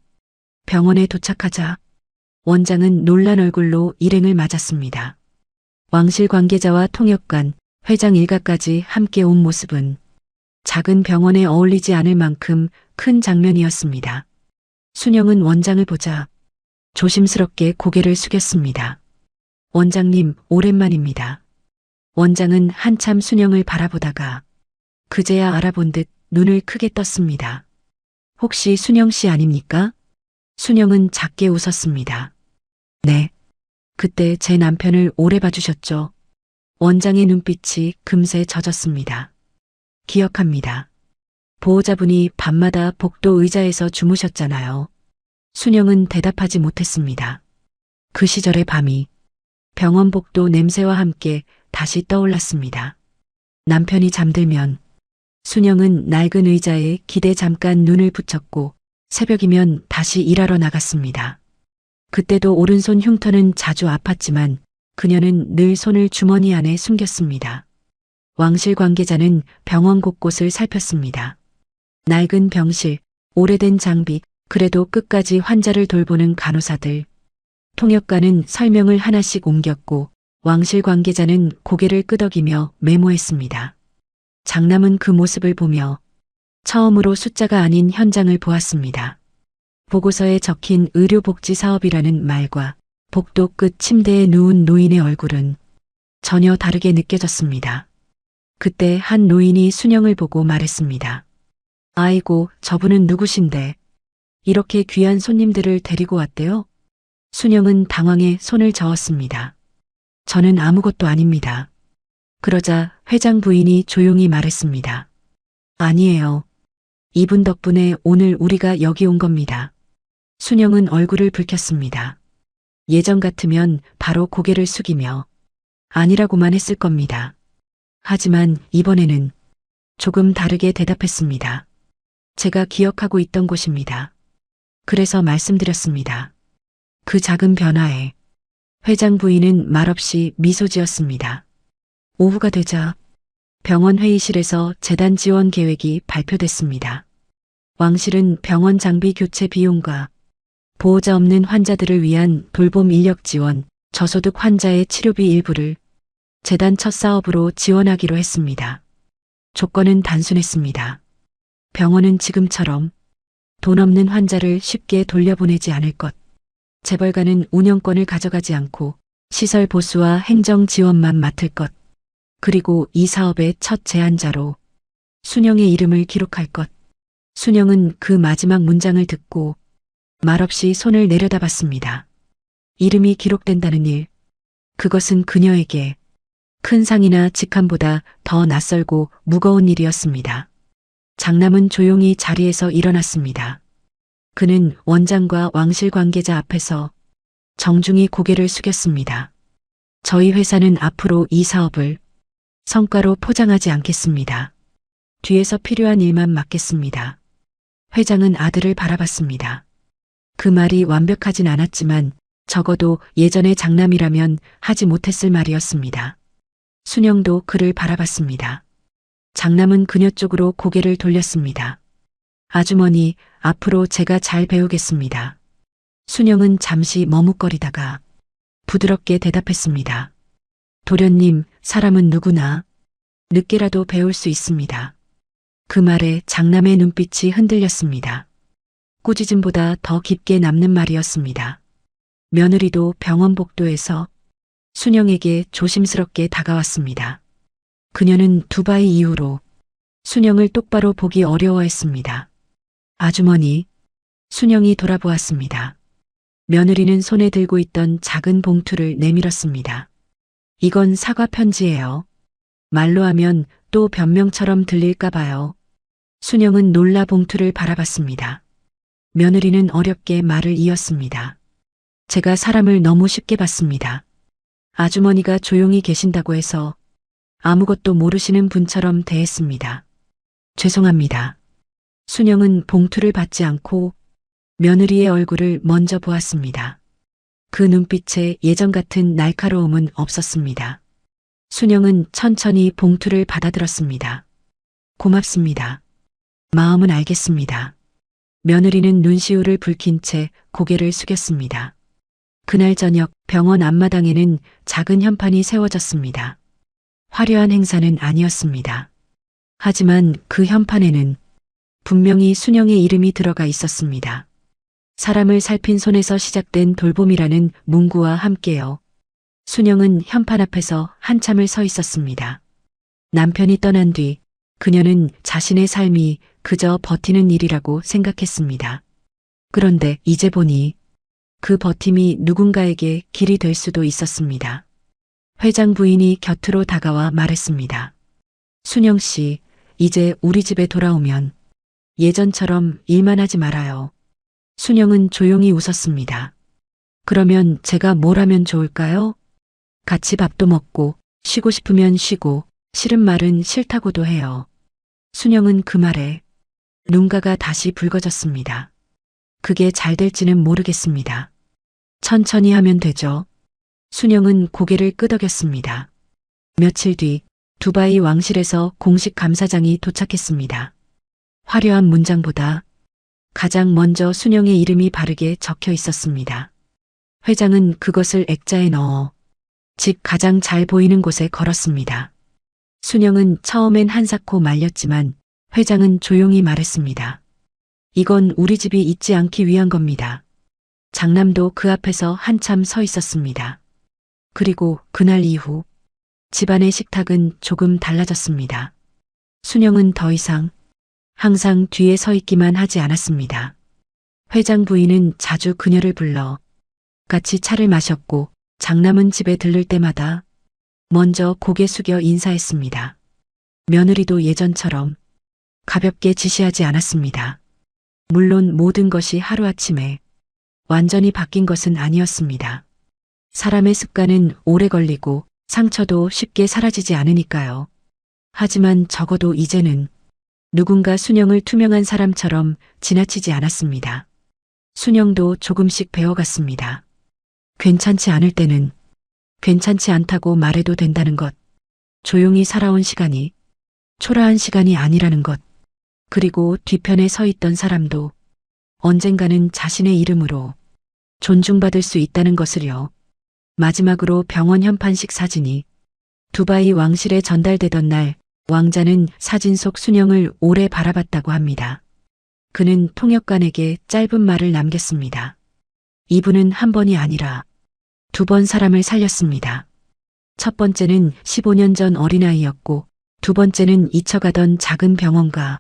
병원에 도착하자 원장은 놀란 얼굴로 일행을 맞았습니다. 왕실 관계자와 통역관, 회장 일가까지 함께 온 모습은 작은 병원에 어울리지 않을 만큼 큰 장면이었습니다. 순영은 원장을 보자 조심스럽게 고개를 숙였습니다. 원장님, 오랜만입니다. 원장은 한참 순영을 바라보다가 그제야 알아본 듯 눈을 크게 떴습니다. 혹시 순영 씨 아닙니까? 순영은 작게 웃었습니다. 네. 그때 제 남편을 오래 봐주셨죠. 원장의 눈빛이 금세 젖었습니다. 기억합니다. 보호자분이 밤마다 복도 의자에서 주무셨잖아요. 순영은 대답하지 못했습니다. 그 시절의 밤이 병원 복도 냄새와 함께 다시 떠올랐습니다. 남편이 잠들면 순영은 낡은 의자에 기대 잠깐 눈을 붙였고 새벽이면 다시 일하러 나갔습니다. 그때도 오른손 흉터는 자주 아팠지만 그녀는 늘 손을 주머니 안에 숨겼습니다. 왕실 관계자는 병원 곳곳을 살폈습니다. 낡은 병실, 오래된 장비, 그래도 끝까지 환자를 돌보는 간호사들. 통역관은 설명을 하나씩 옮겼고 왕실 관계자는 고개를 끄덕이며 메모했습니다. 장남은 그 모습을 보며 처음으로 숫자가 아닌 현장을 보았습니다. 보고서에 적힌 의료복지 사업이라는 말과 복도 끝 침대에 누운 노인의 얼굴은 전혀 다르게 느껴졌습니다. 그때 한 노인이 순영을 보고 말했습니다. 아이고, 저분은 누구신데 이렇게 귀한 손님들을 데리고 왔대요? 순영은 당황해 손을 저었습니다. 저는 아무것도 아닙니다. 그러자 회장 부인이 조용히 말했습니다. 아니에요. 이분 덕분에 오늘 우리가 여기 온 겁니다. 순영은 얼굴을 붉혔습니다. 예전 같으면 바로 고개를 숙이며 아니라고만 했을 겁니다. 하지만 이번에는 조금 다르게 대답했습니다. 제가 기억하고 있던 곳입니다. 그래서 말씀드렸습니다. 그 작은 변화에 회장 부인은 말없이 미소 지었습니다. 오후가 되자 병원 회의실에서 재단 지원 계획이 발표됐습니다. 왕실은 병원 장비 교체 비용과 보호자 없는 환자들을 위한 돌봄 인력 지원, 저소득 환자의 치료비 일부를 재단 첫 사업으로 지원하기로 했습니다. 조건은 단순했습니다. 병원은 지금처럼 돈 없는 환자를 쉽게 돌려보내지 않을 것. 재벌가는 운영권을 가져가지 않고 시설 보수와 행정 지원만 맡을 것. 그리고 이 사업의 첫 제안자로 순영의 이름을 기록할 것. 순영은 그 마지막 문장을 듣고 말없이 손을 내려다봤습니다. 이름이 기록된다는 일. 그것은 그녀에게 큰 상이나 직함보다 더 낯설고 무거운 일이었습니다. 장남은 조용히 자리에서 일어났습니다. 그는 원장과 왕실 관계자 앞에서 정중히 고개를 숙였습니다. 저희 회사는 앞으로 이 사업을 성과로 포장하지 않겠습니다. 뒤에서 필요한 일만 맡겠습니다. 회장은 아들을 바라봤습니다. 그 말이 완벽하진 않았지만 적어도 예전의 장남이라면 하지 못했을 말이었습니다. 순영도 그를 바라봤습니다. 장남은 그녀 쪽으로 고개를 돌렸습니다. 아주머니, 앞으로 제가 잘 배우겠습니다. 순영은 잠시 머뭇거리다가 부드럽게 대답했습니다. 도련님, 사람은 누구나 늦게라도 배울 수 있습니다. 그 말에 장남의 눈빛이 흔들렸습니다. 꾸짖음보다 더 깊게 남는 말이었습니다. 며느리도 병원 복도에서 순영에게 조심스럽게 다가왔습니다. 그녀는 두바이 이후로 순영을 똑바로 보기 어려워했습니다. 아주머니, 순영이 돌아보았습니다. 며느리는 손에 들고 있던 작은 봉투를 내밀었습니다. 이건 사과 편지예요. 말로 하면 또 변명처럼 들릴까 봐요. 순영은 놀라 봉투를 바라봤습니다. 며느리는 어렵게 말을 이었습니다. 제가 사람을 너무 쉽게 봤습니다. 아주머니가 조용히 계신다고 해서 아무것도 모르시는 분처럼 대했습니다. 죄송합니다. 순영은 봉투를 받지 않고 며느리의 얼굴을 먼저 보았습니다. 그 눈빛에 예전 같은 날카로움은 없었습니다. 순영은 천천히 봉투를 받아들었습니다. 고맙습니다. 마음은 알겠습니다. 며느리는 눈시울을 붉힌 채 고개를 숙였습니다. 그날 저녁 병원 앞마당에는 작은 현판이 세워졌습니다. 화려한 행사는 아니었습니다. 하지만 그 현판에는 분명히 순영의 이름이 들어가 있었습니다. 사람을 살핀 손에서 시작된 돌봄이라는 문구와 함께요. 순영은 현판 앞에서 한참을 서 있었습니다. 남편이 떠난 뒤 그녀는 자신의 삶이 그저 버티는 일이라고 생각했습니다. 그런데 이제 보니 그 버팀이 누군가에게 길이 될 수도 있었습니다. 회장 부인이 곁으로 다가와 말했습니다. 순영 씨, 이제 우리 집에 돌아오면 예전처럼 일만 하지 말아요. 순영은 조용히 웃었습니다. 그러면 제가 뭘 하면 좋을까요? 같이 밥도 먹고 쉬고 싶으면 쉬고 싫은 말은 싫다고도 해요. 순영은 그 말에 눈가가 다시 붉어졌습니다. 그게 잘 될지는 모르겠습니다. 천천히 하면 되죠. 순영은 고개를 끄덕였습니다. 며칠 뒤 두바이 왕실에서 공식 감사장이 도착했습니다. 화려한 문장보다 가장 먼저 순영의 이름이 바르게 적혀 있었습니다. 회장은 그것을 액자에 넣어 집 가장 잘 보이는 곳에 걸었습니다. 순영은 처음엔 한사코 말렸지만 회장은 조용히 말했습니다. 이건 우리 집이 잊지 않기 위한 겁니다. 장남도 그 앞에서 한참 서 있었습니다. 그리고 그날 이후 집안의 식탁은 조금 달라졌습니다. 순영은 더 이상 항상 뒤에 서 있기만 하지 않았습니다. 회장 부인은 자주 그녀를 불러 같이 차를 마셨고 장남은 집에 들를 때마다 먼저 고개 숙여 인사했습니다. 며느리도 예전처럼 가볍게 지시하지 않았습니다. 물론 모든 것이 하루아침에 완전히 바뀐 것은 아니었습니다. 사람의 습관은 오래 걸리고 상처도 쉽게 사라지지 않으니까요. 하지만 적어도 이제는 누군가 순영을 투명한 사람처럼 지나치지 않았습니다. 순영도 조금씩 배워갔습니다. 괜찮지 않을 때는 괜찮지 않다고 말해도 된다는 것, 조용히 살아온 시간이 초라한 시간이 아니라는 것, 그리고 뒤편에 서 있던 사람도 언젠가는 자신의 이름으로 존중받을 수 있다는 것을요. 마지막으로 병원 현판식 사진이 두바이 왕실에 전달되던 날 왕자는 사진 속 순영을 오래 바라봤다고 합니다. 그는 통역관에게 짧은 말을 남겼습니다. 이분은 한 번이 아니라 2번 사람을 살렸습니다. 첫 번째는 15년 전 어린아이였고 두 번째는 잊혀가던 작은 병원과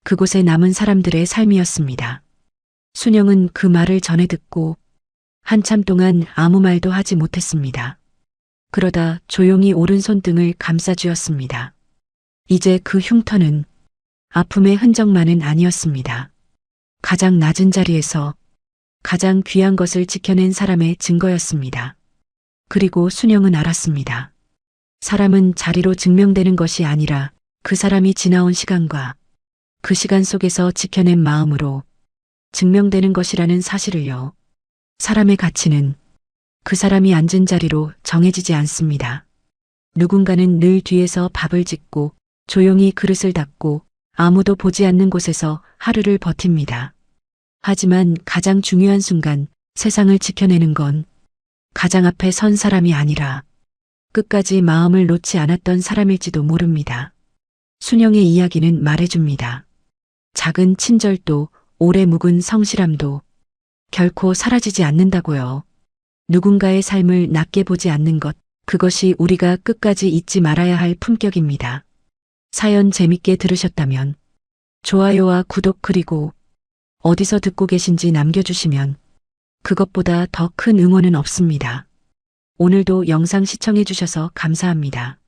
그곳에 남은 사람들의 삶이었습니다. 순영은 그 말을 전해 듣고 한참 동안 아무 말도 하지 못했습니다. 그러다 조용히 오른손등을 감싸쥐었습니다. 이제 그 흉터는 아픔의 흔적만은 아니었습니다. 가장 낮은 자리에서 가장 귀한 것을 지켜낸 사람의 증거였습니다. 그리고 순영은 알았습니다. 사람은 자리로 증명되는 것이 아니라 그 사람이 지나온 시간과 그 시간 속에서 지켜낸 마음으로 증명되는 것이라는 사실을요. 사람의 가치는 그 사람이 앉은 자리로 정해지지 않습니다. 누군가는 늘 뒤에서 밥을 짓고 조용히 그릇을 닦고 아무도 보지 않는 곳에서 하루를 버팁니다. 하지만 가장 중요한 순간 세상을 지켜내는 건 가장 앞에 선 사람이 아니라 끝까지 마음을 놓지 않았던 사람일지도 모릅니다. 순영의 이야기는 말해줍니다. 작은 친절도 오래 묵은 성실함도 결코 사라지지 않는다고요. 누군가의 삶을 낮게 보지 않는 것, 그것이 우리가 끝까지 잊지 말아야 할 품격입니다. 사연 재밌게 들으셨다면 좋아요와 구독 그리고 어디서 듣고 계신지 남겨주시면 그것보다 더 큰 응원은 없습니다. 오늘도 영상 시청해주셔서 감사합니다.